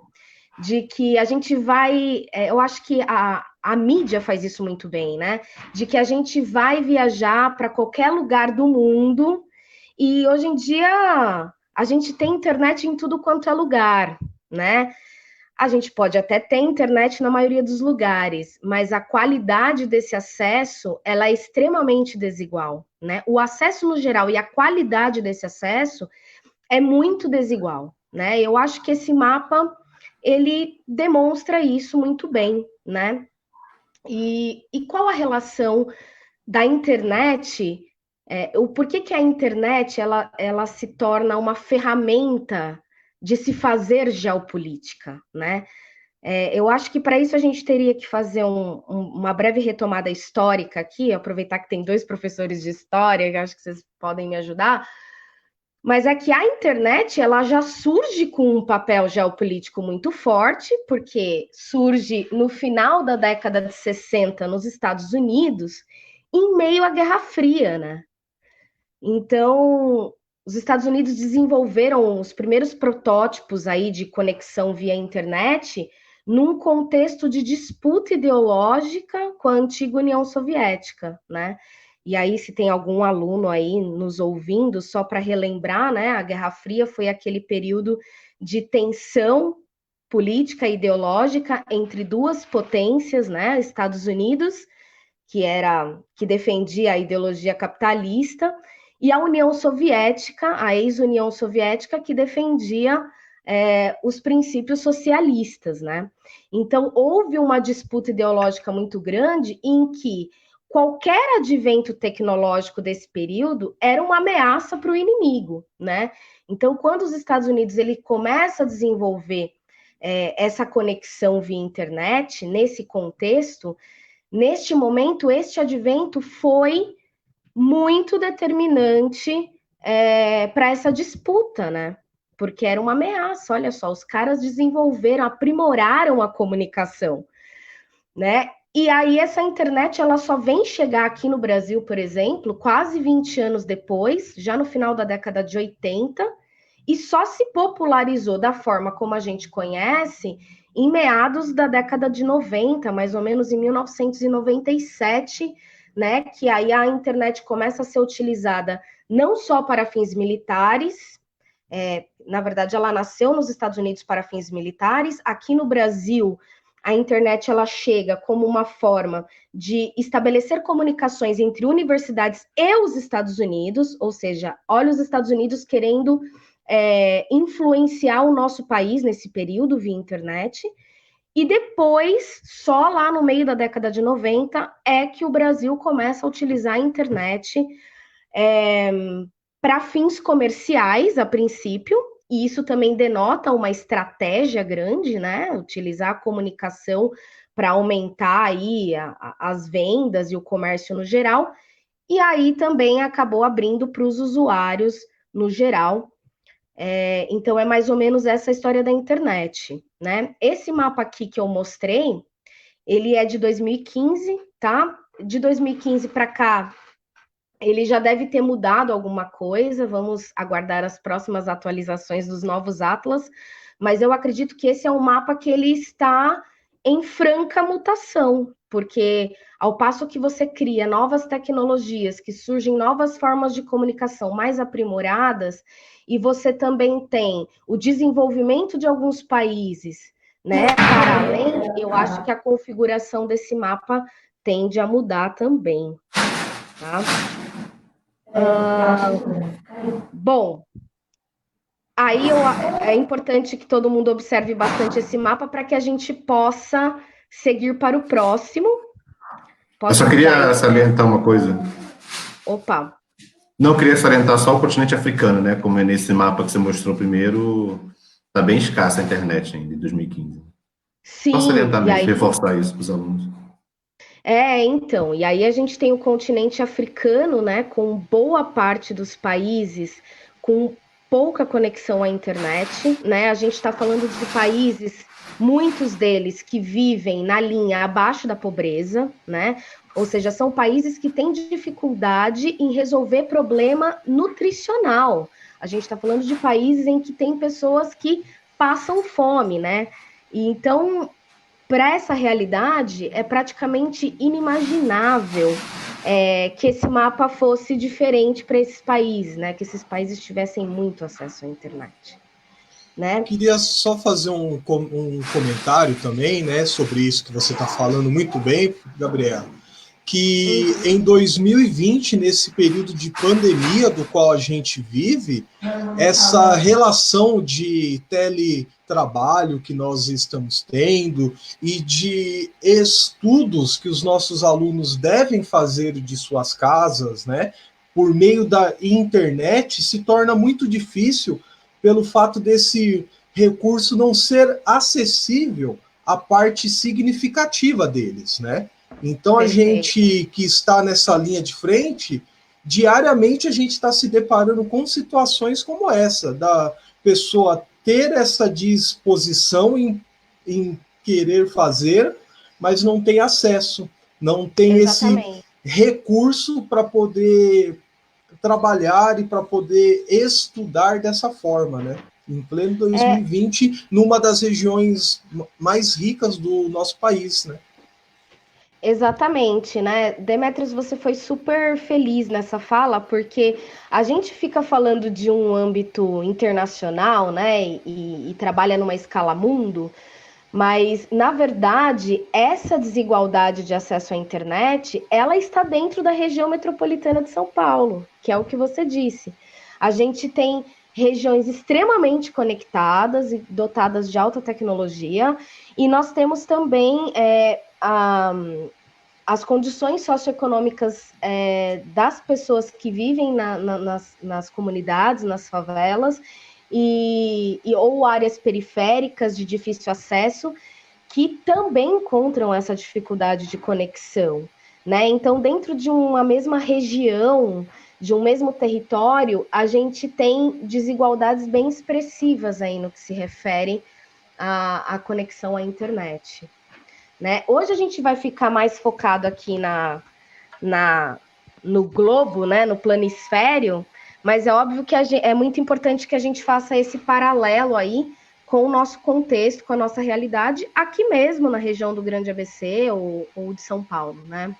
de que a gente vai... eu acho que a mídia faz isso muito bem, né? De que a gente vai viajar para qualquer lugar do mundo e hoje em dia a gente tem internet em tudo quanto é lugar, né? A gente pode até ter internet na maioria dos lugares, mas a qualidade desse acesso, ela é extremamente desigual, né? O acesso no geral e a qualidade desse acesso é muito desigual, né? Eu acho que esse mapa, ele demonstra isso muito bem, né? E qual a relação da internet, o porquê que a internet, ela se torna uma ferramenta de se fazer geopolítica, né? Eu acho que para isso a gente teria que fazer uma breve retomada histórica aqui, aproveitar que tem 2 professores de história, que acho que vocês podem me ajudar, mas é que a internet ela já surge com um papel geopolítico muito forte, porque surge no final da década de 60 nos Estados Unidos, em meio à Guerra Fria, né? Então, os Estados Unidos desenvolveram os primeiros protótipos aí de conexão via internet num contexto de disputa ideológica com a antiga União Soviética, né? E aí, se tem algum aluno aí nos ouvindo, só para relembrar, né? A Guerra Fria foi aquele período de tensão política e ideológica entre 2 potências, né? Estados Unidos, que defendia a ideologia capitalista, e a União Soviética, a ex-União Soviética, que defendia os princípios socialistas, né? Então, houve uma disputa ideológica muito grande em que qualquer advento tecnológico desse período era uma ameaça para o inimigo, né? Então, quando os Estados Unidos ele começa a desenvolver essa conexão via internet, nesse contexto, neste momento, este advento foi muito determinante para essa disputa, né? Porque era uma ameaça, olha só, os caras desenvolveram, aprimoraram a comunicação, né? E aí essa internet, ela só vem chegar aqui no Brasil, por exemplo, quase 20 anos depois, já no final da década de 80, e só se popularizou da forma como a gente conhece em meados da década de 90, mais ou menos em 1997, né? Que aí a internet começa a ser utilizada não só para fins militares, na verdade ela nasceu nos Estados Unidos para fins militares, aqui no Brasil a internet ela chega como uma forma de estabelecer comunicações entre universidades e os Estados Unidos, ou seja, olha os Estados Unidos querendo influenciar o nosso país nesse período via internet, e depois, só lá no meio da década de 90, é que o Brasil começa a utilizar a internet para fins comerciais, a princípio, e isso também denota uma estratégia grande, né? Utilizar a comunicação para aumentar aí as vendas e o comércio no geral, e aí também acabou abrindo para os usuários no geral. Então, é mais ou menos essa história da internet, né? Esse mapa aqui que eu mostrei, ele é de 2015, tá? De 2015 para cá, ele já deve ter mudado alguma coisa, vamos aguardar as próximas atualizações dos novos atlas, mas eu acredito que esse é um mapa que ele está em franca mutação, porque ao passo que você cria novas tecnologias, que surgem novas formas de comunicação mais aprimoradas, e você também tem o desenvolvimento de alguns países, né, para além, eu acho que a configuração desse mapa tende a mudar também, tá? Bom, aí é importante que todo mundo observe bastante esse mapa para que a gente possa seguir para o próximo. Eu só queria salientar uma coisa. Opa. Não, queria salientar só o continente africano, né? Como é nesse mapa que você mostrou primeiro, está bem escassa a internet ainda, em 2015. Sim. Só salientar mesmo, reforçar isso para os alunos. Então, e aí a gente tem o continente africano, né, com boa parte dos países com pouca conexão à internet, né? A gente está falando de países, muitos deles que vivem na linha abaixo da pobreza, né? Ou seja, são países que têm dificuldade em resolver problema nutricional. A gente está falando de países em que tem pessoas que passam fome, né? E então, para essa realidade, é praticamente inimaginável que esse mapa fosse diferente para esses países, né? Que esses países tivessem muito acesso à internet. Né? Queria só fazer um comentário também, né, sobre isso que você está falando muito bem, Gabriela, que em 2020, nesse período de pandemia do qual a gente vive, essa relação de teletrabalho que nós estamos tendo e de estudos que os nossos alunos devem fazer de suas casas, né, por meio da internet, se torna muito difícil pelo fato desse recurso não ser acessível à parte significativa deles, né? Então, a gente que está nessa linha de frente, diariamente a gente está se deparando com situações como essa, da pessoa ter essa disposição em querer fazer, mas não tem acesso, não tem esse recurso para poder trabalhar e para poder estudar dessa forma, né? Em pleno 2020, numa das regiões mais ricas do nosso país, né? Exatamente, né? Demetrios, você foi super feliz nessa fala, porque a gente fica falando de um âmbito internacional, né? E trabalha numa escala mundo, mas, na verdade, essa desigualdade de acesso à internet, ela está dentro da região metropolitana de São Paulo, que é o que você disse. A gente tem regiões extremamente conectadas e dotadas de alta tecnologia, e nós temos também as condições socioeconômicas das pessoas que vivem nas comunidades, nas favelas, ou áreas periféricas de difícil acesso, que também encontram essa dificuldade de conexão, né? Então, dentro de uma mesma região, de um mesmo território, a gente tem desigualdades bem expressivas aí no que se refere à conexão à internet. Né? Hoje a gente vai ficar mais focado aqui no globo, né? No planisfério, mas é óbvio que é muito importante que a gente faça esse paralelo aí com o nosso contexto, com a nossa realidade, aqui mesmo na região do Grande ABC ou de São Paulo, né?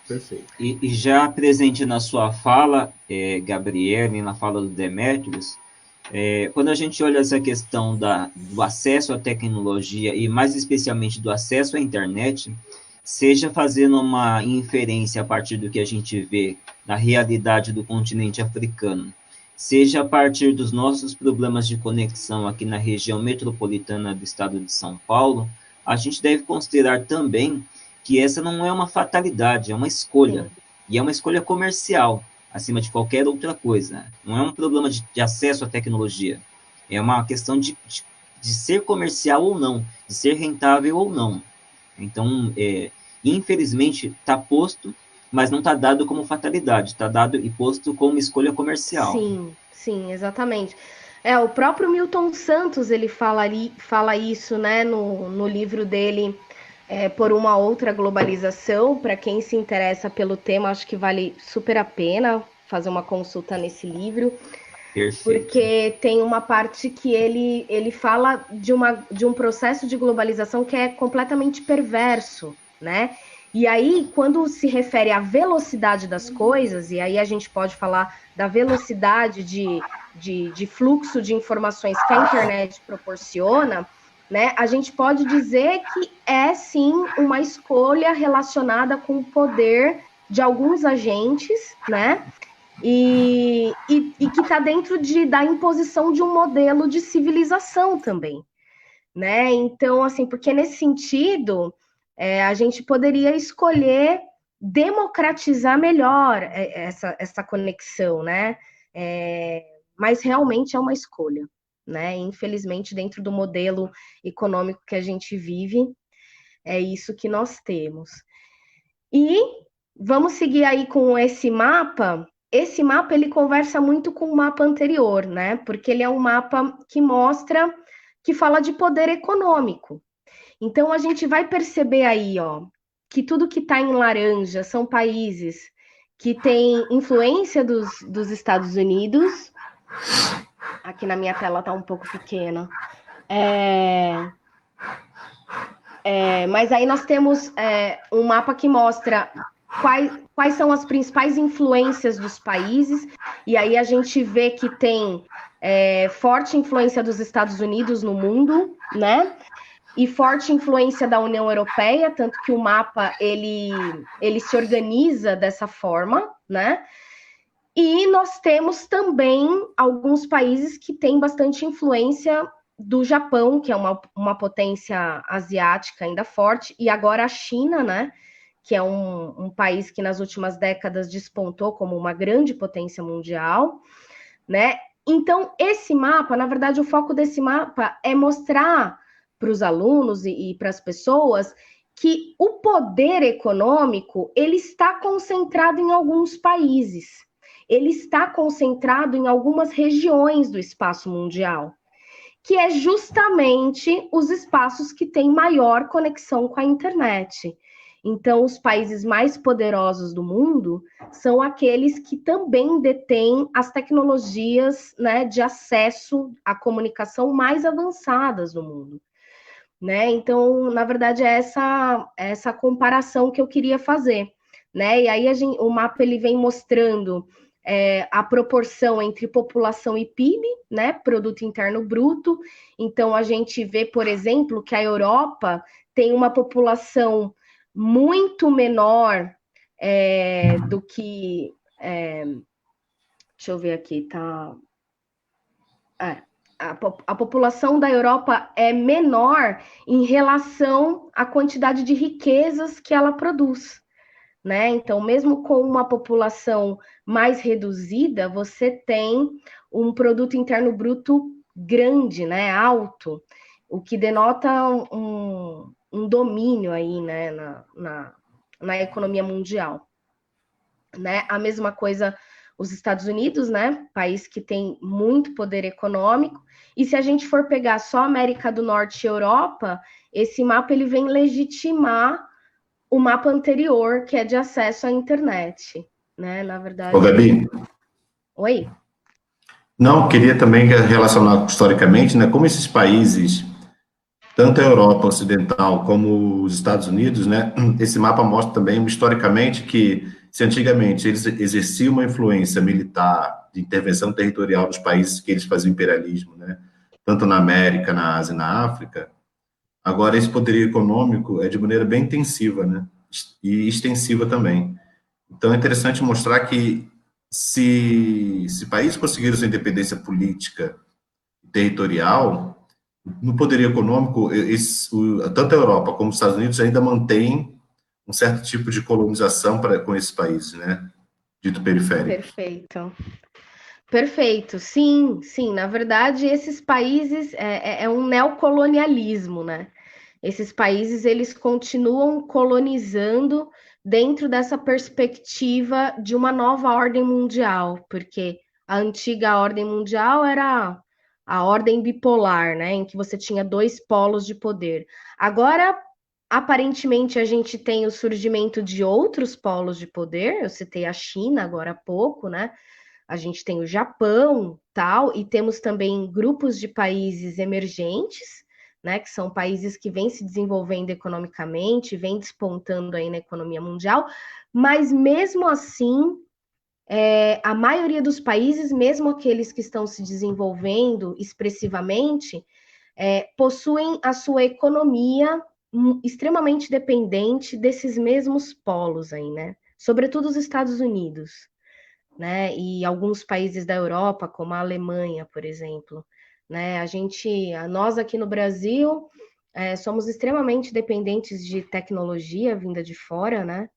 Perfeito. E já presente na sua fala, Gabriele, na fala do Demetrios, quando a gente olha essa questão do acesso à tecnologia e mais especialmente do acesso à internet, seja fazendo uma inferência a partir do que a gente vê na realidade do continente africano, seja a partir dos nossos problemas de conexão aqui na região metropolitana do estado de São Paulo, a gente deve considerar também que essa não é uma fatalidade, é uma escolha. Sim. E é uma escolha comercial, acima de qualquer outra coisa. Não é um problema de acesso à tecnologia. É uma questão de ser comercial ou não, de ser rentável ou não. Então, infelizmente, está posto, mas não está dado como fatalidade, está dado e posto como escolha comercial. Sim, exatamente. O próprio Milton Santos, ele fala isso, né, no livro dele, Por uma Outra Globalização. Para quem se interessa pelo tema, acho que vale super a pena fazer uma consulta nesse livro. Perfeito. Porque tem uma parte que ele fala de um processo de globalização que é completamente perverso, né? E aí, quando se refere à velocidade das coisas, e aí a gente pode falar da velocidade de fluxo de informações que a internet proporciona, né? A gente pode dizer que é, sim, uma escolha relacionada com o poder de alguns agentes, né? E que está dentro da imposição de um modelo de civilização também, né? Então, assim, porque nesse sentido, a gente poderia escolher democratizar melhor essa conexão, né? Mas realmente é uma escolha, né? Infelizmente, dentro do modelo econômico que a gente vive, é isso que nós temos. E vamos seguir aí com esse mapa. Esse mapa, ele conversa muito com o mapa anterior, né? Porque ele é um mapa que mostra, que fala de poder econômico. Então, a gente vai perceber aí, ó, que tudo que está em laranja são países que têm influência dos Estados Unidos. Aqui na minha tela está um pouco pequena. Mas aí nós temos um mapa que mostra quais são as principais influências dos países, e aí a gente vê que tem forte influência dos Estados Unidos no mundo, né? E forte influência da União Europeia, tanto que o mapa ele se organiza dessa forma, né? E nós temos também alguns países que têm bastante influência do Japão, que é uma potência asiática ainda forte, e agora a China, né? Que é um país que nas últimas décadas despontou como uma grande potência mundial, né? Então, esse mapa, na verdade, o foco desse mapa é mostrar para os alunos e para as pessoas que o poder econômico ele está concentrado em alguns países, ele está concentrado em algumas regiões do espaço mundial, que é justamente os espaços que têm maior conexão com a internet. Então, os países mais poderosos do mundo são aqueles que também detêm as tecnologias, né, de acesso à comunicação mais avançadas do mundo. Né? Então, na verdade, é essa comparação que eu queria fazer. Né? E aí o mapa ele vem mostrando a proporção entre população e PIB, né? Produto Interno Bruto. Então, a gente vê, por exemplo, que a Europa tem uma população muito menor do que. Deixa eu ver aqui, tá. A população da Europa é menor em relação à quantidade de riquezas que ela produz. Né? Então, mesmo com uma população mais reduzida, você tem um produto interno bruto grande, né? Alto, o que denota um domínio aí, né? na economia mundial. Né? A mesma coisa os Estados Unidos, né? País que tem muito poder econômico. E se a gente for pegar só América do Norte e Europa, esse mapa ele vem legitimar o mapa anterior, que é de acesso à internet, né? Na verdade. Ô, Gabi? Oi? Não, queria também relacionar historicamente, né, como esses países, tanto a Europa Ocidental como os Estados Unidos, né, esse mapa mostra também historicamente que, se antigamente eles exerciam uma influência militar de intervenção territorial nos países que eles faziam imperialismo, né, tanto na América, na Ásia e na África, agora esse poderio econômico é de maneira bem intensiva, né, e extensiva também. Então é interessante mostrar que se países conseguiram sua independência política e territorial, no poderio econômico, tanto a Europa como os Estados Unidos ainda mantêm um certo tipo de colonização com esses países, né? Dito periférico. Perfeito. Perfeito, sim, sim. Na verdade, esses países é um neocolonialismo, né? Esses países eles continuam colonizando dentro dessa perspectiva de uma nova ordem mundial, porque a antiga ordem mundial era a ordem bipolar, né, em que você tinha dois polos de poder. Agora, aparentemente, a gente tem o surgimento de outros polos de poder. Eu citei a China agora há pouco, né? A gente tem o Japão, tal, e temos também grupos de países emergentes, né, que são países que vêm se desenvolvendo economicamente, vêm despontando aí na economia mundial, mas mesmo assim, a maioria dos países, mesmo aqueles que estão se desenvolvendo expressivamente, possuem a sua economia extremamente dependente desses mesmos polos aí, né? Sobretudo os Estados Unidos, né? E alguns países da Europa, como a Alemanha, por exemplo, né? Nós aqui no Brasil, somos extremamente dependentes de tecnologia vinda de fora, né?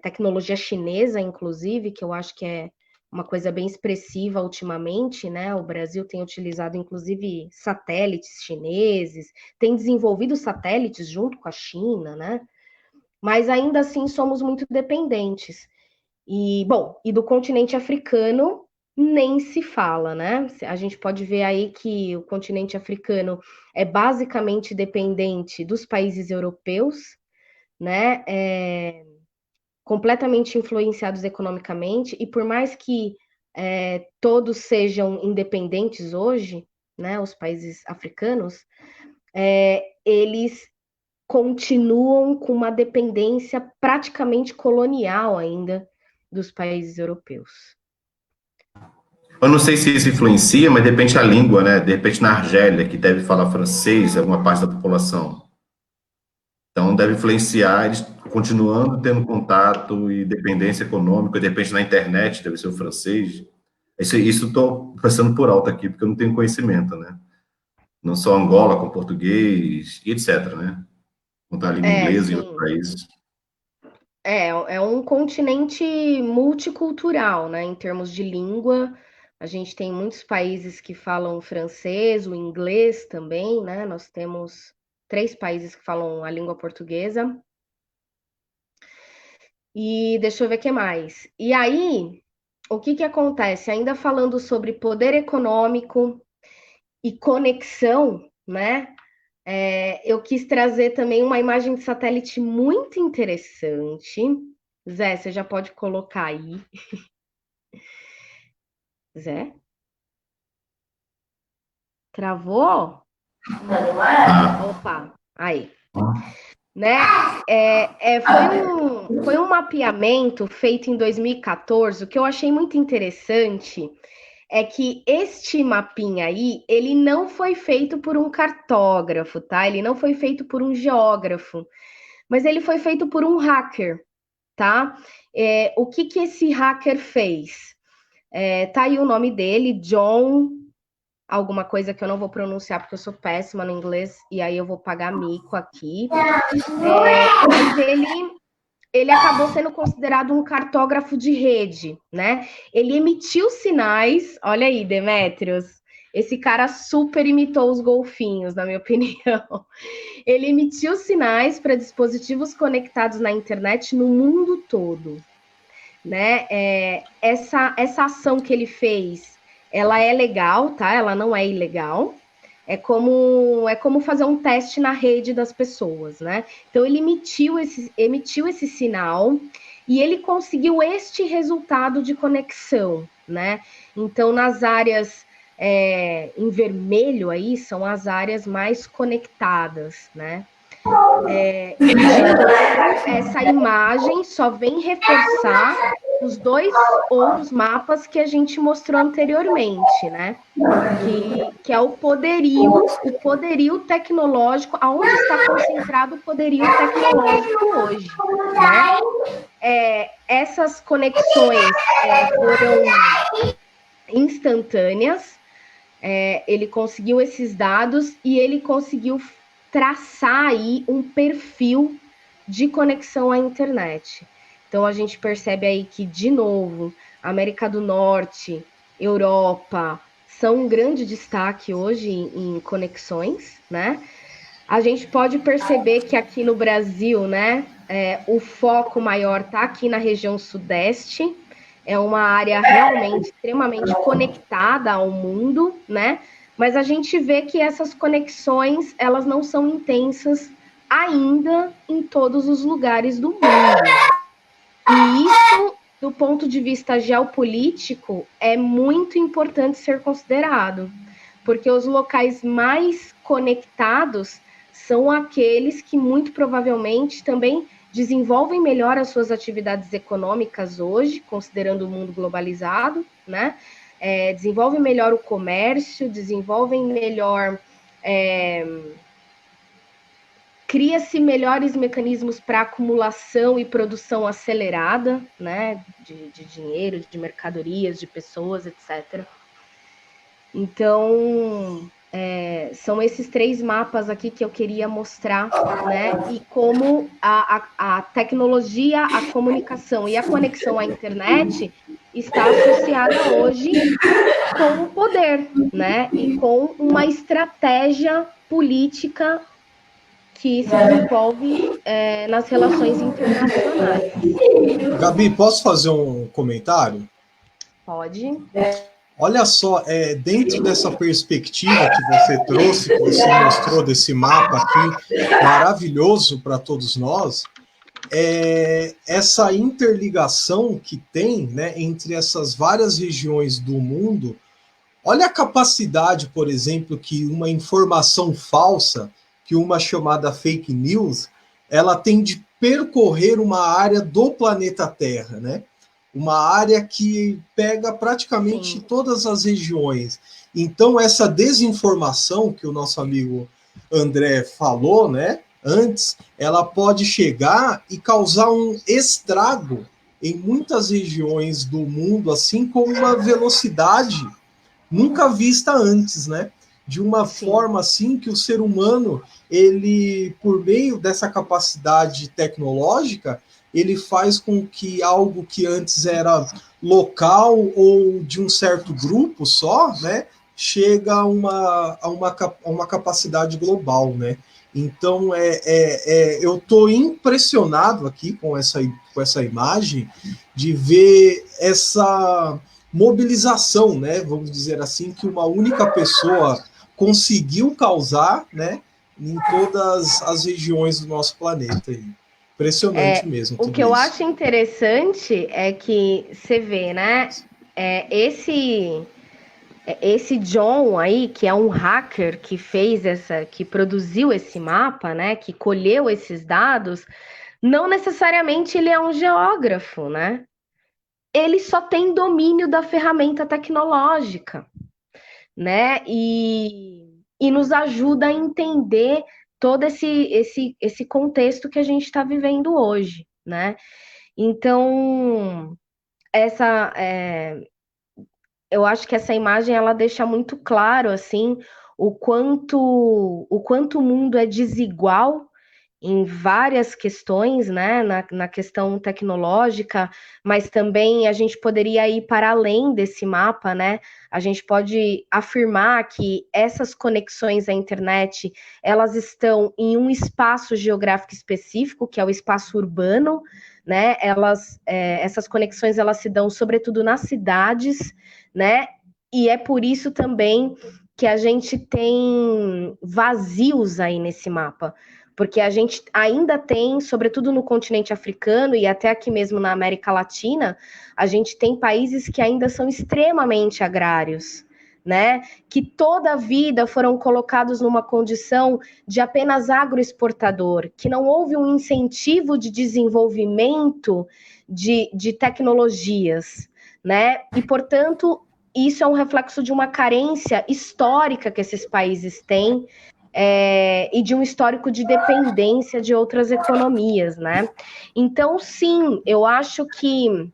Tecnologia chinesa, inclusive, que eu acho que é uma coisa bem expressiva ultimamente, né? O Brasil tem utilizado, inclusive, satélites chineses, tem desenvolvido satélites junto com a China, né? Mas ainda assim somos muito dependentes. E, bom, e do continente africano nem se fala, né? A gente pode ver aí que o continente africano é basicamente dependente dos países europeus, né? Completamente influenciados economicamente, e por mais que todos sejam independentes hoje, né? Os países africanos, eles continuam com uma dependência praticamente colonial ainda dos países europeus. Eu não sei se isso influencia, mas de repente a língua, né? De repente na Argélia, que deve falar francês, alguma parte da população. Então deve influenciar eles continuando tendo contato e dependência econômica, de repente na internet deve ser o francês. Isso estou passando por alto aqui, porque eu não tenho conhecimento, né? Não só Angola, com português, e etc, né? Contar a língua inglesa em outros países. É um continente multicultural, né? Em termos de língua, a gente tem muitos países que falam francês, o inglês também, né? Nós temos 3 países que falam a língua portuguesa. E deixa eu ver o que mais. E aí, o que acontece? Ainda falando sobre poder econômico e conexão, né? Eu quis trazer também uma imagem de satélite muito interessante. Zé, você já pode colocar aí. Zé? Travou? Opa, aí. Né? Foi um mapeamento feito em 2014. O que eu achei muito interessante é que este mapinha aí, ele não foi feito por um cartógrafo, tá? Ele não foi feito por um geógrafo, mas ele foi feito por um hacker, tá? O que esse hacker fez? Tá aí o nome dele, John, alguma coisa que eu não vou pronunciar porque eu sou péssima no inglês e aí eu vou pagar mico aqui. Mas ele acabou sendo considerado um cartógrafo de rede, né? Ele emitiu sinais, olha aí, Demétrios, esse cara super imitou os golfinhos, na minha opinião. Ele emitiu sinais para dispositivos conectados na internet no mundo todo, né? Essa ação que ele fez, ela é legal, tá? Ela não é ilegal. É como fazer um teste na rede das pessoas, né? Então, ele emitiu esse sinal e ele conseguiu este resultado de conexão, né? Então, nas áreas em vermelho aí, são as áreas mais conectadas, né? Essa imagem só vem reforçar os 2 outros mapas que a gente mostrou anteriormente, né? Que é o poderio tecnológico, aonde está concentrado o poderio tecnológico hoje, né? Essas conexões foram instantâneas, ele conseguiu esses dados e ele conseguiu traçar aí um perfil de conexão à internet. Então, a gente percebe aí que, de novo, América do Norte, Europa, são um grande destaque hoje em conexões, né? A gente pode perceber que aqui no Brasil, né, o foco maior está aqui na região sudeste, é uma área realmente extremamente conectada ao mundo, né? Mas a gente vê que essas conexões, elas não são intensas ainda em todos os lugares do mundo. E isso, do ponto de vista geopolítico, é muito importante ser considerado, porque os locais mais conectados são aqueles que muito provavelmente também desenvolvem melhor as suas atividades econômicas hoje, considerando o mundo globalizado, né? Desenvolvem melhor o comércio, desenvolvem melhor... Cria-se melhores mecanismos para acumulação e produção acelerada, né? De dinheiro, de mercadorias, de pessoas, etc. Então, são esses 3 mapas aqui que eu queria mostrar, né? E como a tecnologia, a comunicação e a conexão à internet está associada hoje com o poder, né? E com uma estratégia política que se desenvolve nas relações internacionais. Gabi, posso fazer um comentário? Pode. Olha só, dentro dessa perspectiva que você trouxe, que você mostrou desse mapa aqui, maravilhoso para todos nós, essa interligação que tem, né, entre essas várias regiões do mundo. Olha a capacidade, por exemplo, que uma informação falsa, que uma chamada fake news, ela tem de percorrer uma área do planeta Terra, né? Uma área que pega praticamente Sim. todas as regiões. Então, essa desinformação que o nosso amigo André falou, né, antes, ela pode chegar e causar um estrago em muitas regiões do mundo, assim, com uma velocidade nunca vista antes, né? De uma forma assim que o ser humano, ele, por meio dessa capacidade tecnológica, ele faz com que algo que antes era local ou de um certo grupo só, né, chega a uma capacidade global, né? Então, eu estou impressionado aqui com essa imagem de ver essa mobilização, né? Vamos dizer assim, que uma única pessoa conseguiu causar, né? Em todas as regiões do nosso planeta. Impressionante mesmo. O que eu acho interessante é que você vê, né? Esse John aí, que é um hacker que que produziu esse mapa, né? Que colheu esses dados, não necessariamente ele é um geógrafo, né? Ele só tem domínio da ferramenta tecnológica, né? E nos ajuda a entender todo esse contexto que a gente está vivendo hoje, né? Então, eu acho que essa imagem ela deixa muito claro assim o quanto o mundo é desigual em várias questões, né, na questão tecnológica, mas também a gente poderia ir para além desse mapa, né? A gente pode afirmar que essas conexões à internet, elas estão em um espaço geográfico específico, que é o espaço urbano, né? Essas conexões, elas se dão sobretudo nas cidades, né? E é por isso também que a gente tem vazios aí nesse mapa, porque a gente ainda tem, sobretudo no continente africano e até aqui mesmo na América Latina, a gente tem países que ainda são extremamente agrários, né? Que toda a vida foram colocados numa condição de apenas agroexportador, que não houve um incentivo de desenvolvimento de tecnologias, né? E, portanto, isso é um reflexo de uma carência histórica que esses países têm, e de um histórico de dependência de outras economias, né? Então, sim, eu acho que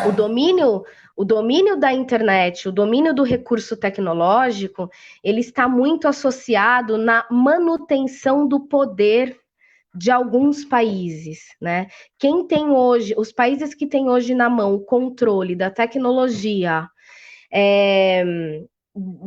o domínio da internet, o domínio do recurso tecnológico, ele está muito associado na manutenção do poder de alguns países, né? Quem tem hoje, os países que têm hoje na mão o controle da tecnologia,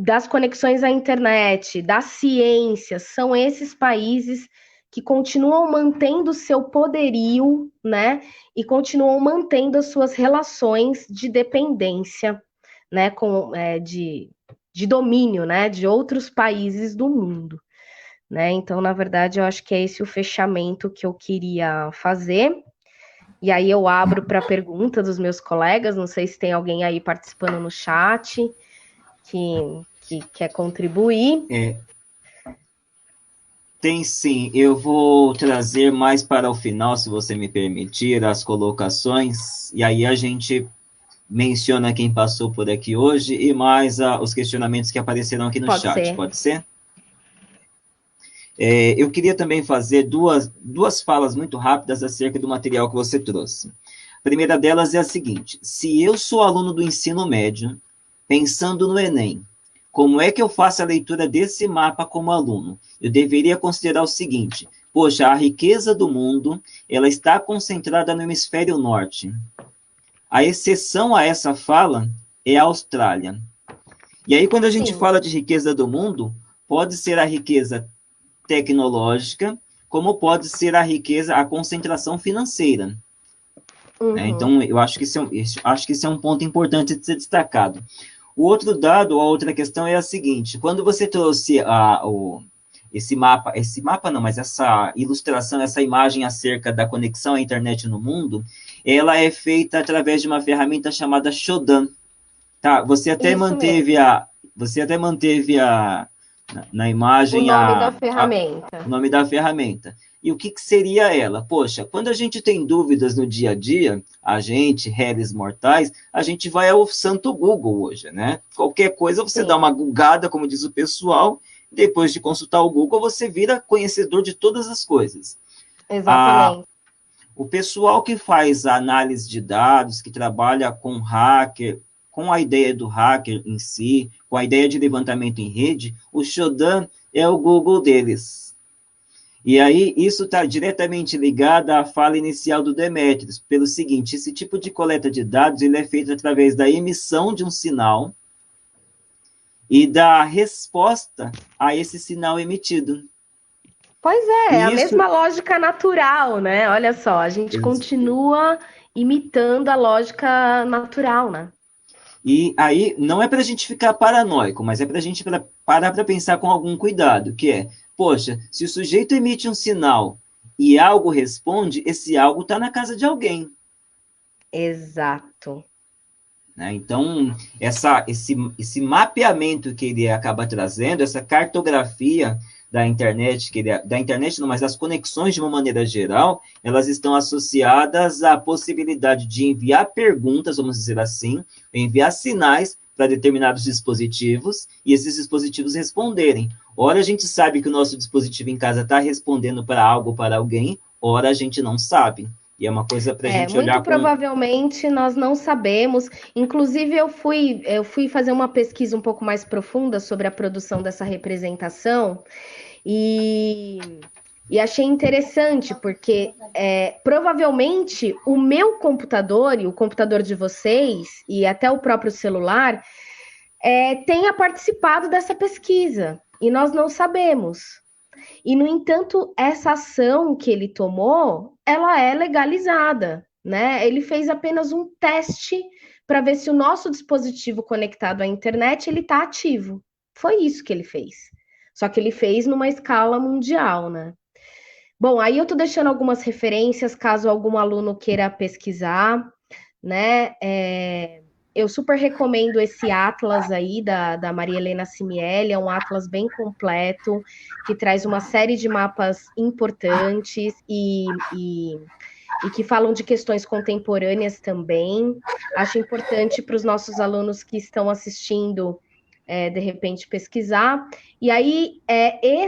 das conexões à internet, da ciência, são esses países que continuam mantendo seu poderio, né? E continuam mantendo as suas relações de dependência, né? De domínio, né? De outros países do mundo, né? Então, na verdade, eu acho que é esse o fechamento que eu queria fazer. E aí eu abro para pergunta dos meus colegas. Não sei se tem alguém aí participando no chat que quer contribuir. Tem sim, eu vou trazer mais para o final, se você me permitir, as colocações, e aí a gente menciona quem passou por aqui hoje e mais os questionamentos que apareceram aqui no chat, pode ser? Eu queria também fazer duas falas muito rápidas acerca do material que você trouxe. A primeira delas é a seguinte: se eu sou aluno do ensino médio, pensando no Enem, como é que eu faço a leitura desse mapa como aluno? Eu deveria considerar o seguinte: poxa, a riqueza do mundo, ela está concentrada no hemisfério norte. A exceção a essa fala é a Austrália. E aí, quando a gente fala de riqueza do mundo, pode ser a riqueza tecnológica, como pode ser a riqueza, a concentração financeira. Uhum. Então, eu acho que isso é um ponto importante de ser destacado. O outro dado, a outra questão é a seguinte: quando você trouxe essa ilustração, essa imagem acerca da conexão à internet no mundo, ela é feita através de uma ferramenta chamada Shodan. Tá? Você até manteve Na O imagem, nome da ferramenta. o nome da ferramenta. E o que seria ela? Poxa, quando a gente tem dúvidas no dia a dia, a gente, réis mortais, a gente vai ao santo Google hoje, né? Qualquer coisa você Sim. dá uma googada, como diz o pessoal, depois de consultar o Google, você vira conhecedor de todas as coisas. Exatamente. O pessoal que faz a análise de dados, que trabalha com hacker, com a ideia do hacker em si, com a ideia de levantamento em rede, o Shodan é o Google deles. E aí, isso está diretamente ligado à fala inicial do Demetrius, pelo seguinte, esse tipo de coleta de dados ele é feito através da emissão de um sinal e da resposta a esse sinal emitido. Pois é a Isso- mesma lógica natural, né? Olha só, a gente continua imitando a lógica natural, né? E aí, não é para a gente ficar paranoico, mas é para a gente parar para pensar com algum cuidado, que é, poxa, se o sujeito emite um sinal e algo responde, esse algo está na casa de alguém. Exato. Né? Então, esse mapeamento que ele acaba trazendo, essa cartografia da internet, da internet não, mas das conexões de uma maneira geral, elas estão associadas à possibilidade de enviar perguntas, vamos dizer assim, enviar sinais para determinados dispositivos, e esses dispositivos responderem. Ora a gente sabe que o nosso dispositivo em casa está respondendo para algo, para alguém, ora a gente não sabe. E é uma coisa para a gente olhar muito provavelmente nós não sabemos. Inclusive, eu fui fazer uma pesquisa um pouco mais profunda sobre a produção dessa representação e achei interessante, porque provavelmente o meu computador e o computador de vocês, e até o próprio celular, tenha participado dessa pesquisa, e nós não sabemos. E, no entanto, essa ação que ele tomou, ela é legalizada, né? Ele fez apenas um teste para ver se o nosso dispositivo conectado à internet ele está ativo. Foi isso que ele fez. Só que ele fez numa escala mundial, né? Bom, aí eu estou deixando algumas referências caso algum aluno queira pesquisar, né? Eu super recomendo esse atlas aí da Maria Helena Simielli, é um atlas bem completo, que traz uma série de mapas importantes e que falam de questões contemporâneas também. Acho importante para os nossos alunos que estão assistindo, de repente, pesquisar. E aí,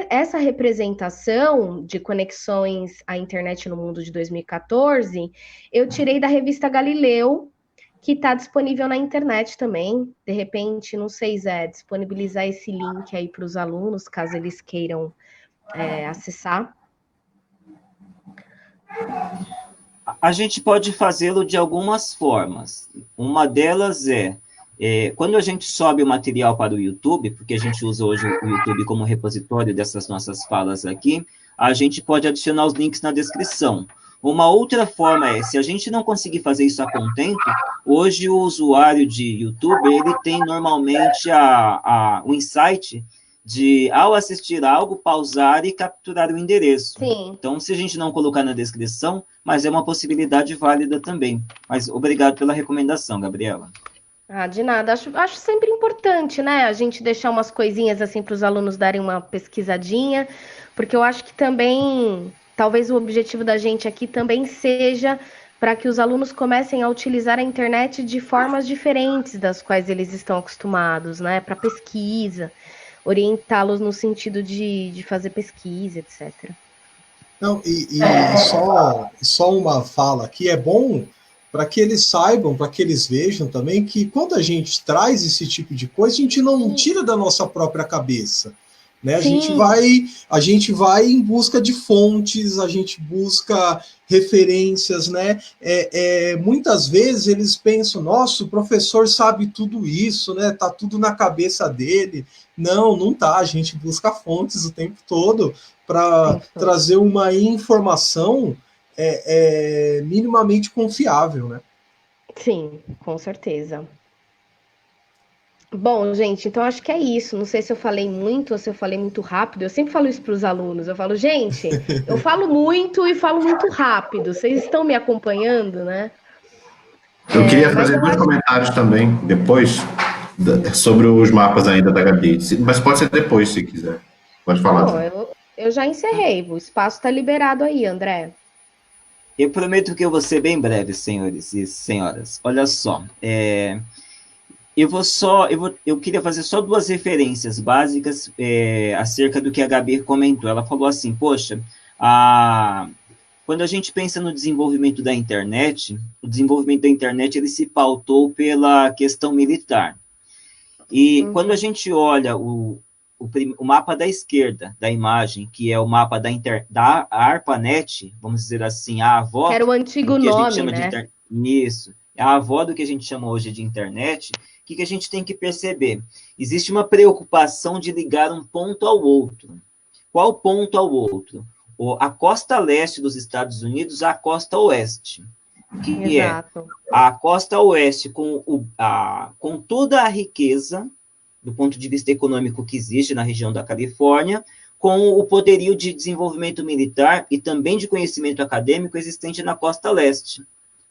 essa representação de conexões à internet no mundo de 2014, eu tirei da revista Galileu, que está disponível na internet também. De repente, não sei, Zé, disponibilizar esse link aí para os alunos, caso eles queiram acessar. A gente pode fazê-lo de algumas formas. Uma delas quando a gente sobe o material para o YouTube, porque a gente usa hoje o YouTube como repositório dessas nossas falas aqui, a gente pode adicionar os links na descrição. Uma outra forma se a gente não conseguir fazer isso a contento, hoje o usuário de YouTube, ele tem normalmente o insight de, ao assistir algo, pausar e capturar o endereço. Sim. Então, se a gente não colocar na descrição, mas é uma possibilidade válida também. Mas obrigado pela recomendação, Gabriela. De nada. Acho sempre importante, né? A gente deixar umas coisinhas assim para os alunos darem uma pesquisadinha, porque eu acho que também, talvez o objetivo da gente aqui também seja para que os alunos comecem a utilizar a internet de formas diferentes das quais eles estão acostumados, né? Para pesquisa, orientá-los no sentido de fazer pesquisa, etc. Não, só uma fala aqui, é bom para que eles saibam, para que eles vejam também que quando a gente traz esse tipo de coisa, a gente não tira da nossa própria cabeça, né? A gente vai em busca de fontes, a gente busca referências, né? Muitas vezes eles pensam, nossa, o professor sabe tudo isso, né? Tá tudo na cabeça dele. Não tá, a gente busca fontes o tempo todo para trazer uma informação minimamente confiável, né? Sim, com certeza. Bom, gente, então acho que é isso. Não sei se eu falei muito ou se eu falei muito rápido. Eu sempre falo isso para os alunos. Eu falo, gente, eu falo muito e falo muito rápido. Vocês estão me acompanhando, né? Eu queria fazer dois comentários também, depois. sobre os mapas ainda da Gabi. Mas pode ser depois, se quiser. Pode falar. Não, eu já encerrei. O espaço está liberado aí, André. Eu prometo que eu vou ser bem breve, senhores e senhoras. Olha só, eu queria fazer só duas referências básicas acerca do que a Gabi comentou. Ela falou assim, poxa, quando a gente pensa no desenvolvimento da internet, o desenvolvimento da internet ele se pautou pela questão militar. E quando a gente olha o mapa da esquerda da imagem, que é o mapa da ARPANET, vamos dizer assim, a avó... Que era o antigo que nome, a gente chama né? Isso, é a avó do que a gente chama hoje de internet. O que a gente tem que perceber? Existe uma preocupação de ligar um ponto ao outro. Qual ponto ao outro? A costa leste dos Estados Unidos à costa oeste. O que Exato. é? A costa oeste com toda a riqueza, do ponto de vista econômico que existe na região da Califórnia, com o poderio de desenvolvimento militar e também de conhecimento acadêmico existente na costa leste.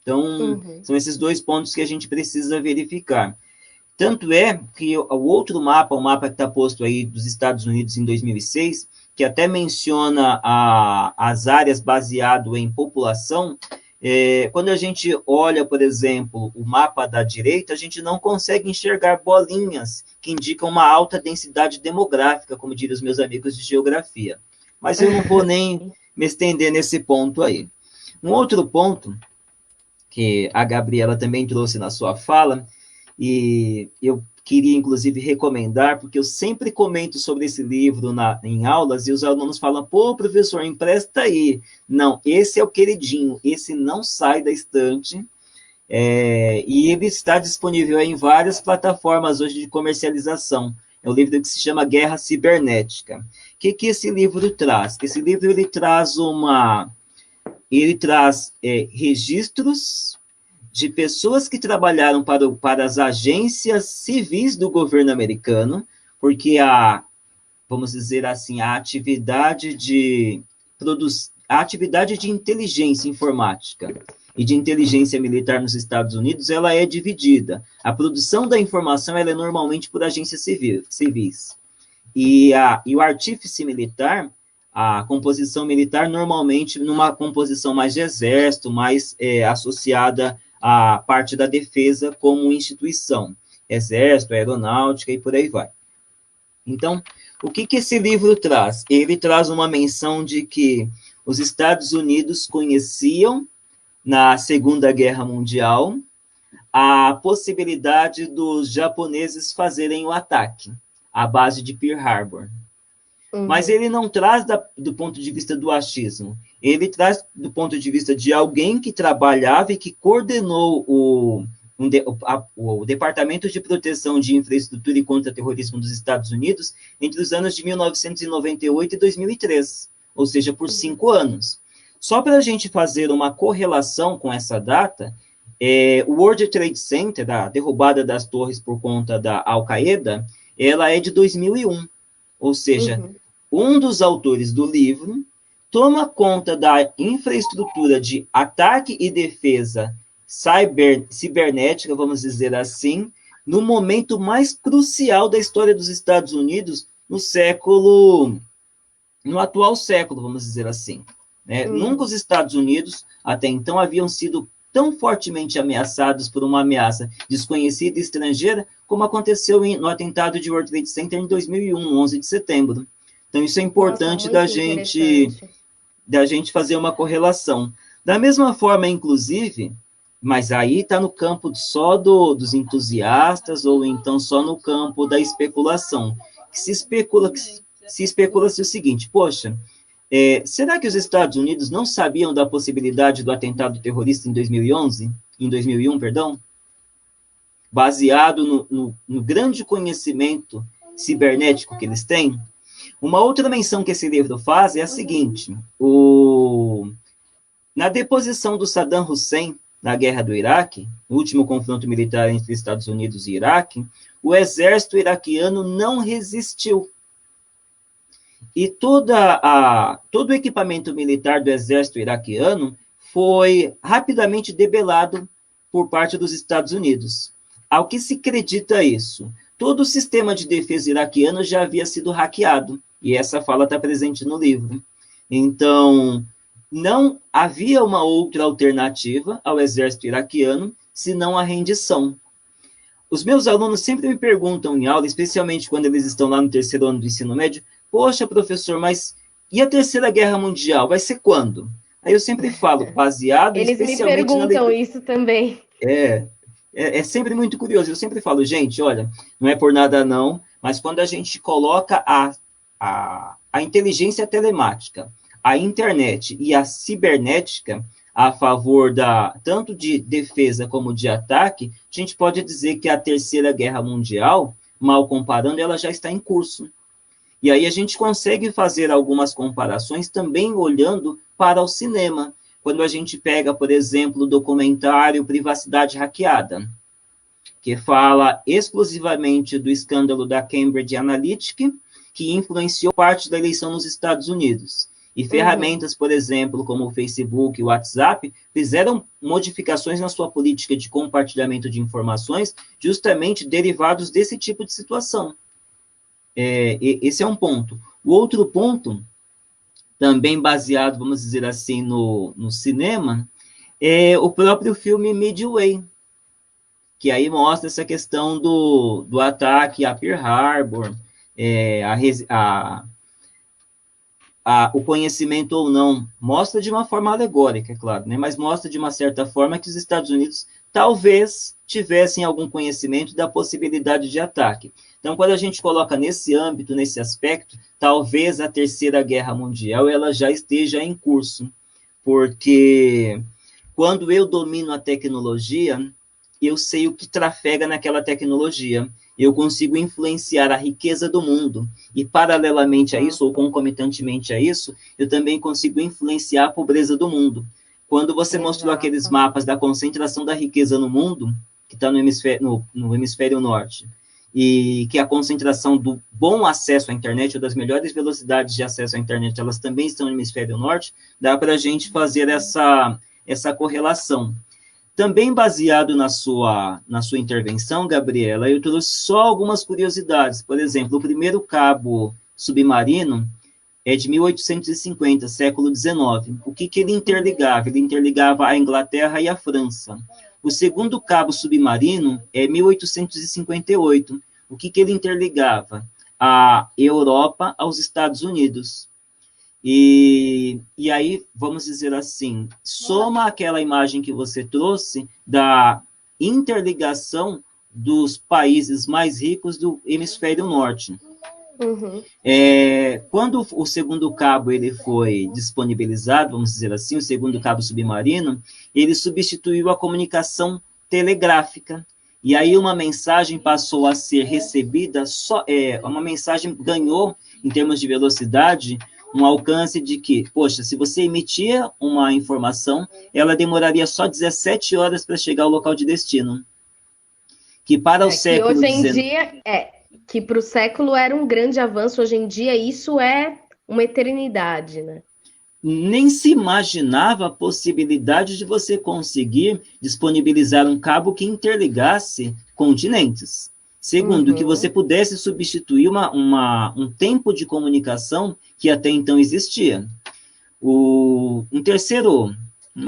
Então, são esses dois pontos que a gente precisa verificar. Tanto é que o outro mapa, o mapa que está posto aí dos Estados Unidos em 2006, que até menciona as áreas baseado em população, quando a gente olha, por exemplo, o mapa da direita, a gente não consegue enxergar bolinhas que indicam uma alta densidade demográfica, como diriam os meus amigos de geografia. Mas eu não vou nem me estender nesse ponto aí. Um outro ponto que a Gabriela também trouxe na sua fala, e eu queria, inclusive, recomendar, porque eu sempre comento sobre esse livro em aulas, e os alunos falam, pô, professor, empresta aí. Não, esse é o queridinho, esse não sai da estante, e ele está disponível em várias plataformas hoje de comercialização. É um livro que se chama Guerra Cibernética. O que esse livro traz? Esse livro ele traz registros de pessoas que trabalharam para as agências civis do governo americano, porque vamos dizer assim, a atividade de inteligência informática e de inteligência militar nos Estados Unidos, ela é dividida. A produção da informação ela é normalmente por agências civis. E o artífice militar, a composição militar, normalmente numa composição mais de exército, mais associada à parte da defesa como instituição, exército, aeronáutica e por aí vai. Então, o que esse livro traz? Ele traz uma menção de que os Estados Unidos conheciam, na Segunda Guerra Mundial, a possibilidade dos japoneses fazerem o ataque à base de Pearl Harbor. Mas ele não traz do ponto de vista do achismo, ele traz do ponto de vista de alguém que trabalhava e que coordenou o Departamento de Proteção de Infraestrutura e Contra-Terrorismo dos Estados Unidos entre os anos de 1998 e 2003, ou seja, por 5 anos. Só para a gente fazer uma correlação com essa data, o World Trade Center, a derrubada das torres por conta da Al-Qaeda, ela é de 2001, ou seja, um dos autores do livro toma conta da infraestrutura de ataque e defesa cibernética, vamos dizer assim, no momento mais crucial da história dos Estados Unidos, no atual século, vamos dizer assim. Nunca os Estados Unidos, até então, haviam sido tão fortemente ameaçados por uma ameaça desconhecida e estrangeira, como aconteceu no atentado de World Trade Center em 2001, no 11 de setembro. Então, isso é importante da gente fazer uma correlação. Da mesma forma, inclusive, mas aí está no campo só dos entusiastas, ou então só no campo da especulação, que se especula-se o seguinte, poxa, será que os Estados Unidos não sabiam da possibilidade do atentado terrorista em 2001, perdão? Baseado no grande conhecimento cibernético que eles têm? Uma outra menção que esse livro faz é a seguinte, na deposição do Saddam Hussein na Guerra do Iraque, no último confronto militar entre Estados Unidos e Iraque, o exército iraquiano não resistiu. E todo o equipamento militar do exército iraquiano foi rapidamente debelado por parte dos Estados Unidos. ao que se acredita isso? Todo o sistema de defesa iraquiano já havia sido hackeado, e essa fala está presente no livro. Então, não havia uma outra alternativa ao exército iraquiano, senão a rendição. Os meus alunos sempre me perguntam em aula, especialmente quando eles estão lá no 3º ano do ensino médio, poxa, professor, mas e a Terceira Guerra Mundial? Vai ser quando? Aí eu sempre falo, baseado Eles especialmente me perguntam isso também. É sempre muito curioso. Eu sempre falo, gente, olha, não é por nada não, mas quando a gente coloca a inteligência telemática, a internet e a cibernética a favor tanto de defesa como de ataque, a gente pode dizer que a Terceira Guerra Mundial, mal comparando, ela já está em curso. E aí a gente consegue fazer algumas comparações também olhando para o cinema. Quando a gente pega, por exemplo, o documentário Privacidade Hackeada, que fala exclusivamente do escândalo da Cambridge Analytica, que influenciou parte da eleição nos Estados Unidos. E ferramentas, por exemplo, como o Facebook e o WhatsApp, fizeram modificações na sua política de compartilhamento de informações, justamente derivados desse tipo de situação. Esse é um ponto. O outro ponto, também baseado, vamos dizer assim, no cinema, é o próprio filme Midway, que aí mostra essa questão do ataque a Pearl Harbor, o conhecimento ou não, mostra de uma forma alegórica, é claro, né? Mas mostra de uma certa forma que os Estados Unidos talvez tivessem algum conhecimento da possibilidade de ataque. Então, quando a gente coloca nesse âmbito, nesse aspecto, talvez a Terceira Guerra Mundial ela já esteja em curso, porque quando eu domino a tecnologia, eu sei o que trafega naquela tecnologia, eu consigo influenciar a riqueza do mundo, e paralelamente a isso, ou concomitantemente a isso, eu também consigo influenciar a pobreza do mundo. Quando você mostrou aqueles mapas da concentração da riqueza no mundo, que está no hemisfério norte, e que a concentração do bom acesso à internet, ou das melhores velocidades de acesso à internet, elas também estão no hemisfério norte, dá para a gente fazer essa correlação. Também baseado na sua intervenção, Gabriela, eu trouxe só algumas curiosidades. Por exemplo, o primeiro cabo submarino é de 1850, século XIX. O que ele interligava? Ele interligava a Inglaterra e a França. O segundo cabo submarino é 1858. O que ele interligava? A Europa aos Estados Unidos. E aí, vamos dizer assim, soma aquela imagem que você trouxe da interligação dos países mais ricos do hemisfério norte. Quando o segundo cabo ele foi disponibilizado, vamos dizer assim, o segundo cabo submarino, ele substituiu a comunicação telegráfica. E aí uma mensagem passou a ser recebida, uma mensagem ganhou, em termos de velocidade, um alcance de que, poxa, se você emitia uma informação, ela demoraria só 17 horas para chegar ao local de destino. Que para o século XIX... Hoje em dia, que para o século era um grande avanço, hoje em dia isso é uma eternidade, né? Nem se imaginava a possibilidade de você conseguir disponibilizar um cabo que interligasse continentes. Segundo, que você pudesse substituir um tempo de comunicação que até então existia. Uma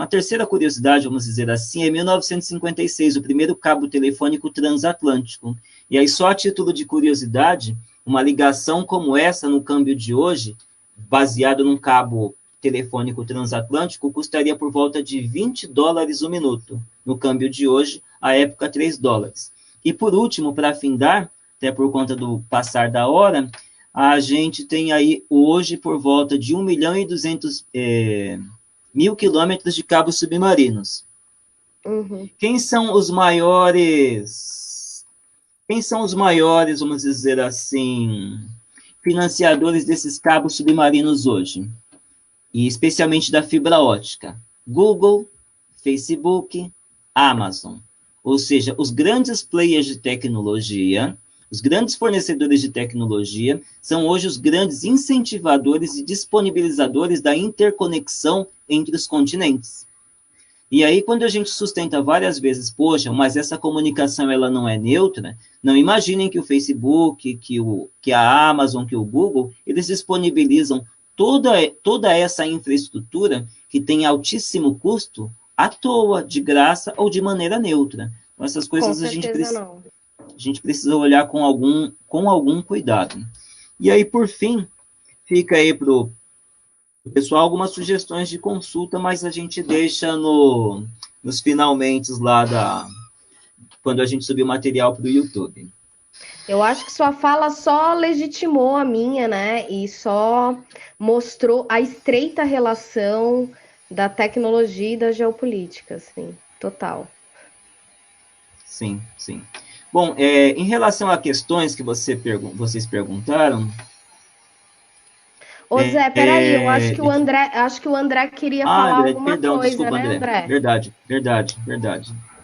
terceira curiosidade, vamos dizer assim, é 1956, o primeiro cabo telefônico transatlântico. E aí, só a título de curiosidade, uma ligação como essa no câmbio de hoje, baseado num cabo telefônico transatlântico, custaria por volta de $20 o minuto. No câmbio de hoje, à época, $3. E por último, para afindar, até por conta do passar da hora, a gente tem aí hoje por volta de 1.200.000 quilômetros de cabos submarinos. Quem são os maiores, vamos dizer assim, financiadores desses cabos submarinos hoje? E especialmente da fibra ótica? Google, Facebook, Amazon. Ou seja, os grandes players de tecnologia, os grandes fornecedores de tecnologia, são hoje os grandes incentivadores e disponibilizadores da interconexão entre os continentes. E aí, quando a gente sustenta várias vezes, poxa, mas essa comunicação ela não é neutra, não imaginem que o Facebook, que a Amazon, que o Google, eles disponibilizam toda essa infraestrutura que tem altíssimo custo à toa, de graça ou de maneira neutra. Então, essas coisas a gente precisa olhar com algum cuidado. E aí, por fim, fica aí para o pessoal algumas sugestões de consulta, mas a gente deixa nos finalmente lá quando a gente subir o material para o YouTube. Eu acho que sua fala só legitimou a minha, né? E só mostrou a estreita relação da tecnologia e da geopolítica, assim, total. Sim, sim. Bom, em relação a questões que vocês perguntaram... Ô Zé, peraí, eu acho que o André queria falar André, alguma perdão, coisa, desculpa, né, André? Verdade.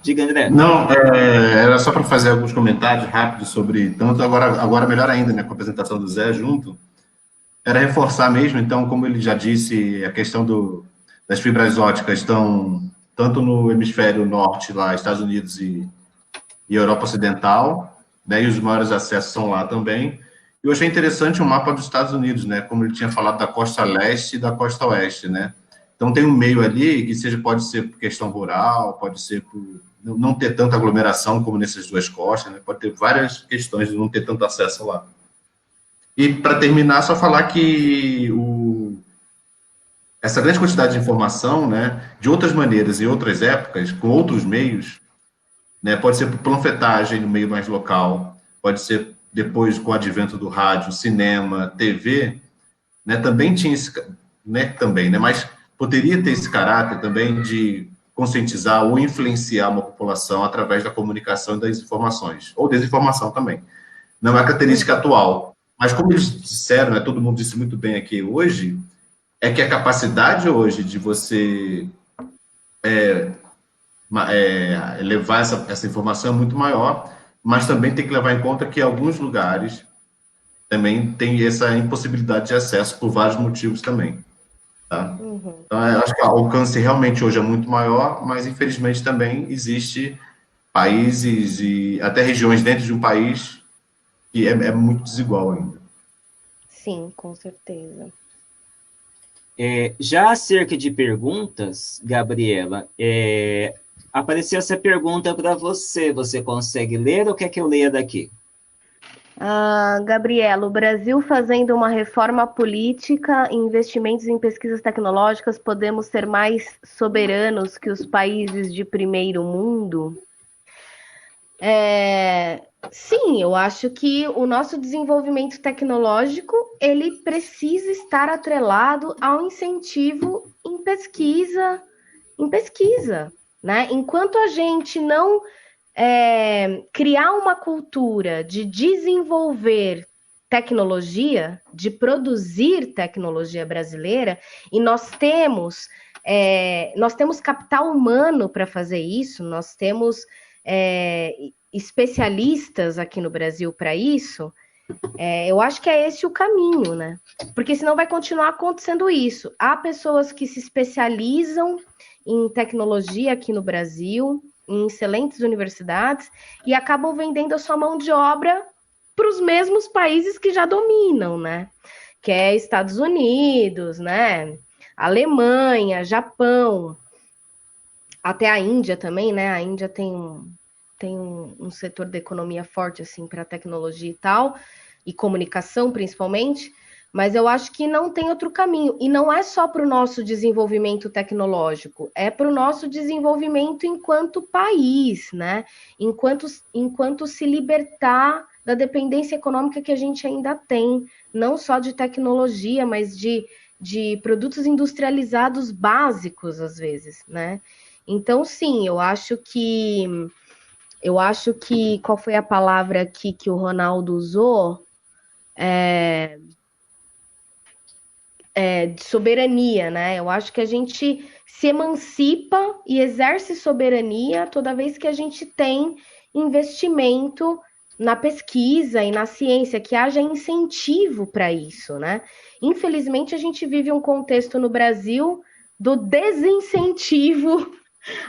Diga, André. Não, era só para fazer alguns comentários rápidos sobre, tanto agora melhor ainda, né, com a apresentação do Zé junto, era reforçar mesmo, então, como ele já disse, a questão das fibras óticas estão tanto no hemisfério norte, lá, Estados Unidos e Europa Ocidental, né, e os maiores acessos são lá também. Eu achei interessante o mapa dos Estados Unidos, né, como ele tinha falado da costa leste e da costa oeste, né. Então, tem um meio ali que pode ser por questão rural, pode ser por não ter tanta aglomeração como nessas duas costas, né, pode ter várias questões de não ter tanto acesso lá. E, para terminar, só falar que essa grande quantidade de informação, né, de outras maneiras e outras épocas, com outros meios, né, pode ser por panfletagem no meio mais local, pode ser depois com o advento do rádio, cinema, TV, né, também tinha esse, né, mas poderia ter esse caráter também de conscientizar ou influenciar uma população através da comunicação e das informações, ou desinformação também. Não é a característica atual, mas como eles disseram, né, todo mundo disse muito bem aqui hoje, é que a capacidade hoje de você levar essa informação é muito maior, mas também tem que levar em conta que alguns lugares também tem essa impossibilidade de acesso por vários motivos também. Tá? Então, eu acho que o alcance realmente hoje é muito maior, mas infelizmente também existe países e até regiões dentro de um país que é muito desigual ainda. Sim, com certeza. Já acerca de perguntas, Gabriela, apareceu essa pergunta para você. Você consegue ler ou quer que eu leia daqui? Gabriela, o Brasil fazendo uma reforma política e investimentos em pesquisas tecnológicas, podemos ser mais soberanos que os países de primeiro mundo? Sim, eu acho que o nosso desenvolvimento tecnológico, ele precisa estar atrelado ao incentivo em pesquisa, né? Enquanto a gente não criar uma cultura de desenvolver tecnologia, de produzir tecnologia brasileira, e nós temos capital humano para fazer isso, nós temos especialistas aqui no Brasil para isso, eu acho que é esse o caminho, né? Porque senão vai continuar acontecendo isso. Há pessoas que se especializam em tecnologia aqui no Brasil, em excelentes universidades, e acabam vendendo a sua mão de obra para os mesmos países que já dominam, né? Que é Estados Unidos, né? Alemanha, Japão, até a Índia também, né? A Índia tem um setor da economia forte, assim, para tecnologia e tal, e comunicação, principalmente, mas eu acho que não tem outro caminho. E não é só para o nosso desenvolvimento tecnológico, é para o nosso desenvolvimento enquanto país, né? Enquanto se libertar da dependência econômica que a gente ainda tem, não só de tecnologia, mas de produtos industrializados básicos, às vezes, né? Então, sim, eu acho que qual foi a palavra aqui que o Ronaldo usou? De soberania, né? Eu acho que a gente se emancipa e exerce soberania toda vez que a gente tem investimento na pesquisa e na ciência, que haja incentivo para isso, né? Infelizmente, a gente vive um contexto no Brasil do desincentivo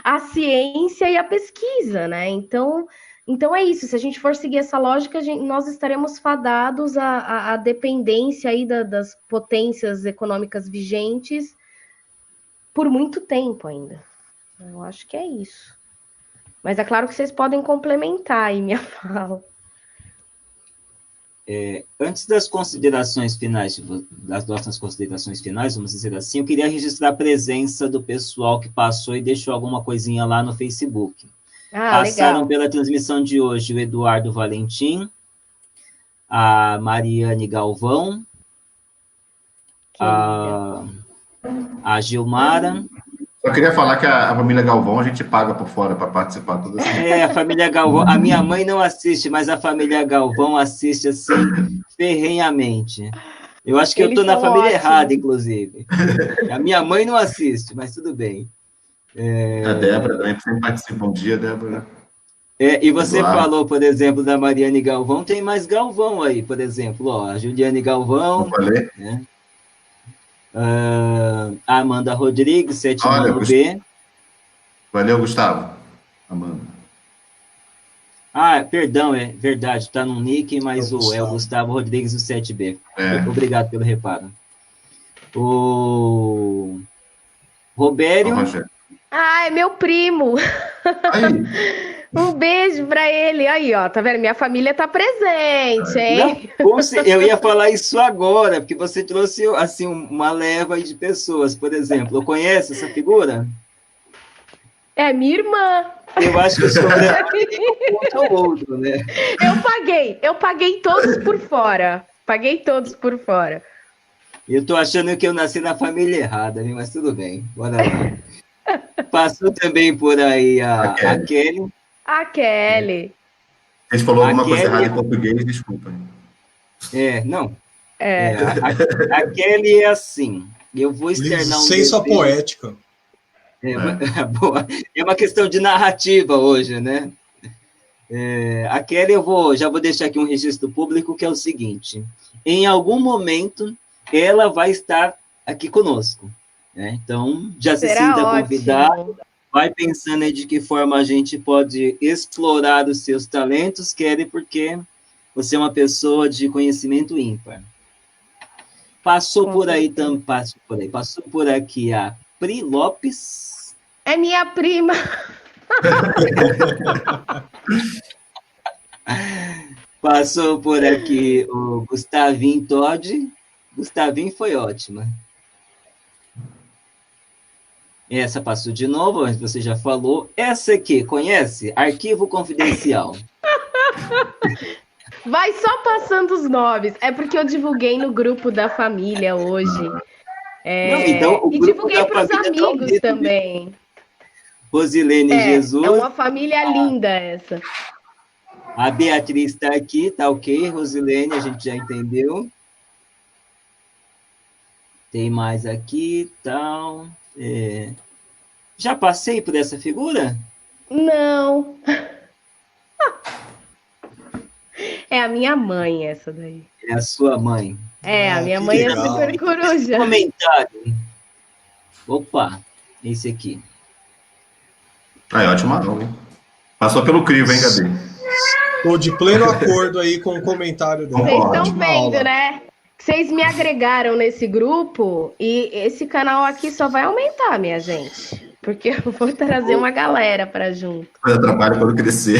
a ciência e a pesquisa, né? Então é isso. Se a gente for seguir essa lógica, nós estaremos fadados à dependência aí das potências econômicas vigentes por muito tempo ainda. Eu acho que é isso. Mas é claro que vocês podem complementar aí minha fala. Antes das considerações finais, das nossas considerações finais, vamos dizer assim, eu queria registrar a presença do pessoal que passou e deixou alguma coisinha lá no Facebook. Passaram legal. pela transmissão de hoje o Eduardo Valentim, a Mariane Galvão, a Gilmara. Eu queria falar que a família Galvão a gente paga por fora para participar toda a família Galvão. A minha mãe não assiste, mas a família Galvão assiste assim ferrenhamente. Eu acho que eu estou na família errada, inclusive. A minha mãe não assiste, mas tudo bem. A Débora também sempre participa. Bom dia, Débora. E você falou, por exemplo, da Mariane Galvão, tem mais Galvão aí, por exemplo, ó, a Juliane Galvão. Eu falei. Né? A Amanda Rodrigues, 7 ano B. Valeu, Gustavo. Amanda. Perdão, é verdade, está no nick, mas é o Gustavo Rodrigues, do 7B. Obrigado pelo reparo. O Robério. É meu primo. Um beijo para ele. Aí, ó, tá vendo? Minha família tá presente, hein? Não, eu ia falar isso agora, porque você trouxe, assim, uma leva aí de pessoas, por exemplo. Conhece essa figura? É minha irmã. Eu acho que o sobrenome conta o outro, né? Eu paguei todos por fora. Eu tô achando que eu nasci na família errada, mas tudo bem, bora lá. Passou também por aí a Kelly. A Kelly. A gente falou alguma coisa errada em português, desculpa. Não. A Kelly é assim, eu vou externar licença poética. É uma questão de narrativa hoje, né? A Kelly, já vou deixar aqui um registro público, que é o seguinte: em algum momento, ela vai estar aqui conosco. Né? Então, já se sinta convidado, vai pensando aí de que forma a gente pode explorar os seus talentos, Kelly, porque você é uma pessoa de conhecimento ímpar. Passou por aqui a Pri Lopes. É minha prima. Passou por aqui o Gustavinho Todd. Gustavinho foi ótima. Essa passou de novo, mas você já falou. Essa aqui, conhece? Arquivo Confidencial. Vai só passando os nomes. É porque eu divulguei no grupo da família hoje. Então, e divulguei para os amigos também. Rosilene Jesus. É uma família linda essa. A Beatriz está aqui, tá ok, Rosilene, a gente já entendeu. Tem mais aqui, tal. Já passei por essa figura? Não. É a minha mãe, essa daí. É a sua mãe. A minha mãe legal. É super coruja. Comentário. Opa, esse aqui. Ótima aula, hein? Passou pelo crivo, hein, Gabi? Estou de pleno acordo aí com o comentário dela. Vocês estão vendo, né? Vocês me agregaram nesse grupo e esse canal aqui só vai aumentar, minha gente. Porque eu vou trazer uma galera para junto. Eu trabalho para crescer.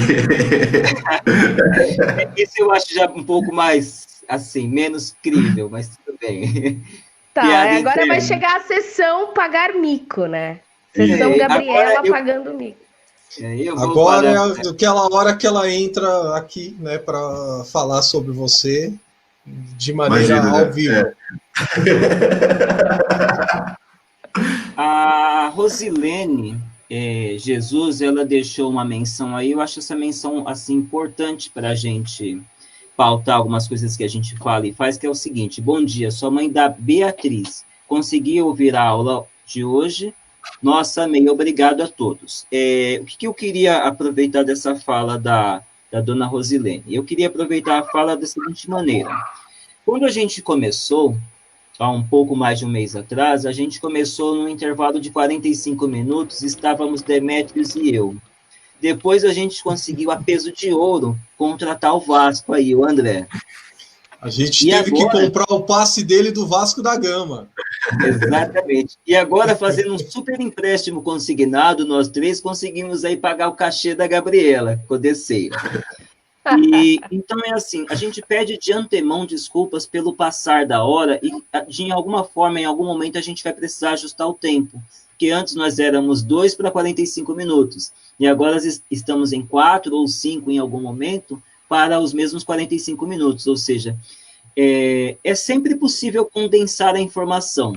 Isso eu acho já um pouco mais, assim, menos crível, mas tudo bem. Tá, agora vai chegar a sessão pagar mico, né? Sessão Gabriela pagando mico. Agora é aquela hora que ela entra aqui, né, para falar sobre você de maneira ao vivo. A Rosilene Jesus, ela deixou uma menção aí, eu acho essa menção assim, importante para a gente pautar algumas coisas que a gente fala e faz, que é o seguinte: bom dia, sou mãe da Beatriz, consegui ouvir a aula de hoje, nossa, meio obrigado a todos. O que eu queria aproveitar dessa fala da dona Rosilene? Eu queria aproveitar a fala da seguinte maneira: quando a gente começou, há um pouco mais de um mês atrás, a gente começou num intervalo de 45 minutos, estávamos Demétrios e eu. Depois a gente conseguiu a peso de ouro contratar o Vasco aí, o André. A gente teve que comprar o passe dele do Vasco da Gama. Exatamente. E agora, fazendo um super empréstimo consignado, nós três conseguimos aí pagar o cachê da Gabriela Codeceira. E então é assim, a gente pede de antemão desculpas pelo passar da hora e de alguma forma, em algum momento, a gente vai precisar ajustar o tempo. Porque antes nós éramos 2 para 45 minutos. E agora estamos em 4 ou 5 em algum momento para os mesmos 45 minutos. Ou seja, é sempre possível condensar a informação.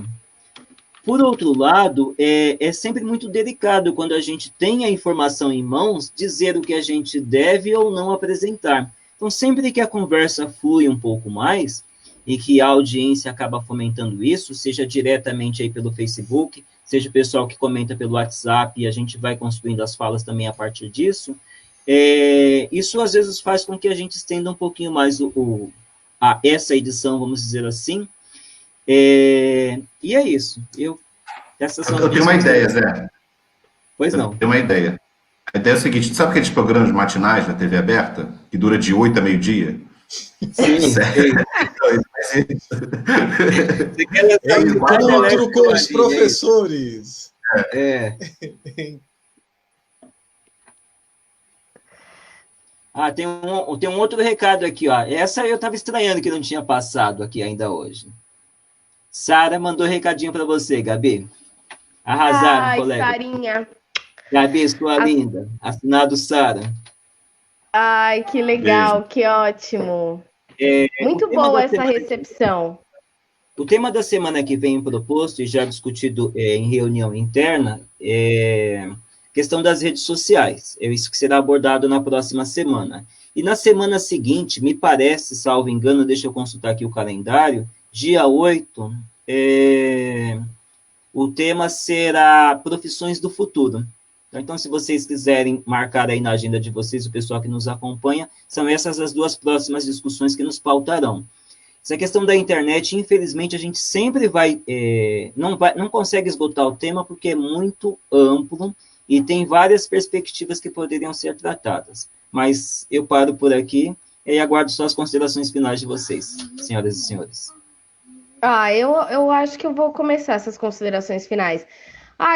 Por outro lado, é sempre muito delicado quando a gente tem a informação em mãos, dizer o que a gente deve ou não apresentar. Então, sempre que a conversa flui um pouco mais, e que a audiência acaba fomentando isso, seja diretamente aí pelo Facebook, seja o pessoal que comenta pelo WhatsApp, e a gente vai construindo as falas também a partir disso, isso às vezes faz com que a gente estenda um pouquinho mais essa edição, vamos dizer assim. E é isso. Eu tenho uma ideia, Zé. Pois não. Eu tenho uma ideia. A ideia é o seguinte, sabe aqueles programas matinais na TV aberta, que dura de 8 a meio-dia? Sim, sim. Encontro com os professores. Tem um outro recado aqui, ó. Essa eu estava estranhando que não tinha passado aqui ainda hoje. Sara mandou recadinho para você, Gabi. Arrasaram, colega. Sarinha. Gabi, sua linda. Assinado Sara. Ai, que legal, que ótimo. Muito boa essa recepção. O tema da semana que vem proposto e já discutido em reunião interna é questão das redes sociais. Isso que será abordado na próxima semana. E na semana seguinte, me parece, salvo engano, deixa eu consultar aqui o calendário, dia 8, o tema será profissões do futuro. Então, se vocês quiserem marcar aí na agenda de vocês, o pessoal que nos acompanha, são essas as duas próximas discussões que nos pautarão. Essa questão da internet, infelizmente, a gente sempre não consegue esgotar o tema porque é muito amplo e tem várias perspectivas que poderiam ser tratadas. Mas eu paro por aqui e aguardo só as considerações finais de vocês, senhoras e senhores. Eu acho que eu vou começar essas considerações finais.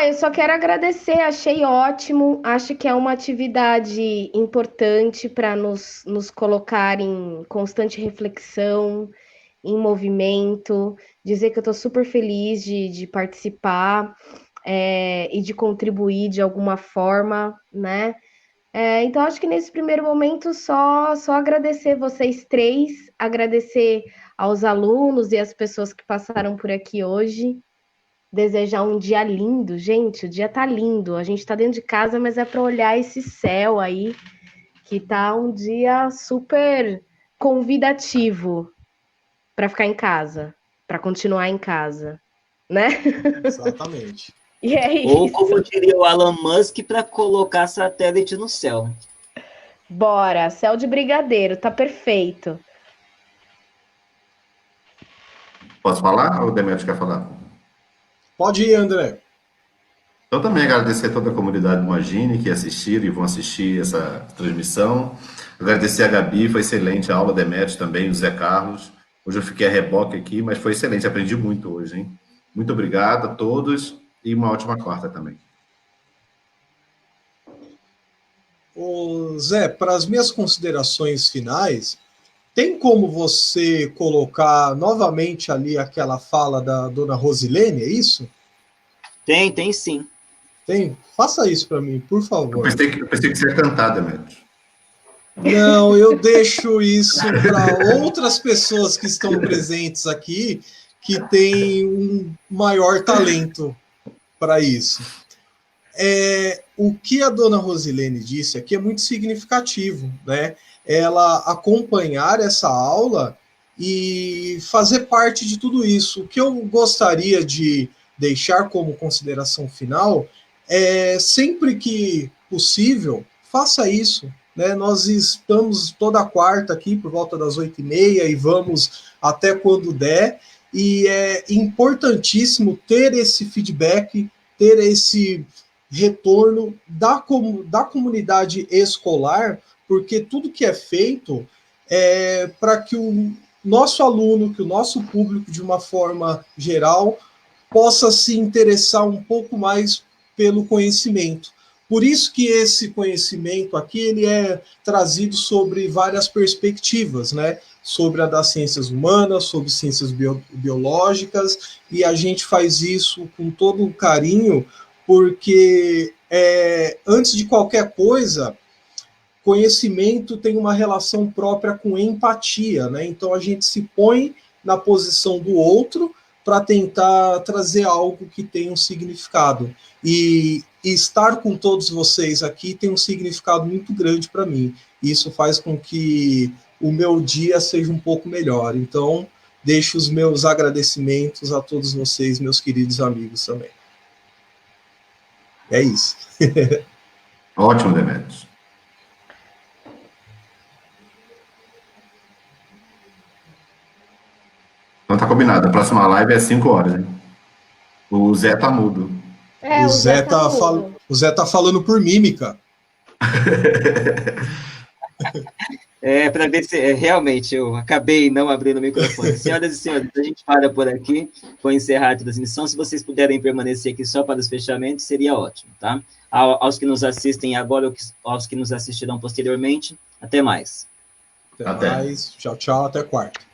Eu só quero agradecer, achei ótimo, acho que é uma atividade importante para nos colocar em constante reflexão, em movimento, dizer que eu estou super feliz de participar e de contribuir de alguma forma, né? Então, acho que nesse primeiro momento só agradecer vocês três, agradecer aos alunos e às pessoas que passaram por aqui hoje, desejar um dia lindo, gente, o dia tá lindo, a gente tá dentro de casa, mas é para olhar esse céu aí, que tá um dia super convidativo para ficar em casa, para continuar em casa, né? Exatamente. E é isso. Ou, como diria o Elon Musk, para colocar satélite no céu. Bora, céu de brigadeiro, tá perfeito. Posso falar ou o Demetrio quer falar? Pode ir, André. Eu também agradecer a toda a comunidade do Imagine que assistiram e vão assistir essa transmissão. Agradecer a Gabi, foi excelente a aula, Demetrio também, o Zé Carlos. Hoje eu fiquei a reboque aqui, mas foi excelente, aprendi muito hoje, hein? Muito obrigado a todos e uma ótima quarta também. Zé, para as minhas considerações finais, tem como você colocar novamente ali aquela fala da dona Rosilene, é isso? Tem sim. Tem? Faça isso para mim, por favor. Eu pensei que você ia cantar, Demetrio. Não, eu deixo isso para outras pessoas que estão presentes aqui, que têm um maior talento para isso. O que a dona Rosilene disse aqui é muito significativo, né? Ela acompanhar essa aula e fazer parte de tudo isso. O que eu gostaria de deixar como consideração final é, sempre que possível, faça isso. Né? Nós estamos toda quarta aqui por volta das 8h30 e vamos até quando der. e é importantíssimo ter esse feedback, ter esse retorno da comunidade escolar, porque tudo que é feito é para que o nosso aluno, que o nosso público, de uma forma geral, possa se interessar um pouco mais pelo conhecimento. Por isso que esse conhecimento aqui ele é trazido sobre várias perspectivas, né? Sobre a das ciências humanas, sobre ciências biológicas, e a gente faz isso com todo o carinho, porque antes de qualquer coisa, conhecimento tem uma relação própria com empatia, né? Então a gente se põe na posição do outro para tentar trazer algo que tenha um significado. E estar com todos vocês aqui tem um significado muito grande para mim. Isso faz com que o meu dia seja um pouco melhor. Então, deixo os meus agradecimentos a todos vocês, meus queridos amigos também. É isso. Ótimo, Demetrios. Então tá combinado. A próxima live é 5 horas, hein? O Zé tá mudo. O Zé tá falando por mímica. Para ver se realmente eu acabei não abrindo o microfone. Senhoras e senhores, a gente para por aqui. Vou encerrar a transmissão. Se vocês puderem permanecer aqui só para os fechamentos, seria ótimo, tá? Aos que nos assistem agora, aos que nos assistirão posteriormente, até mais. Até mais. Tchau, tchau. Até quarta.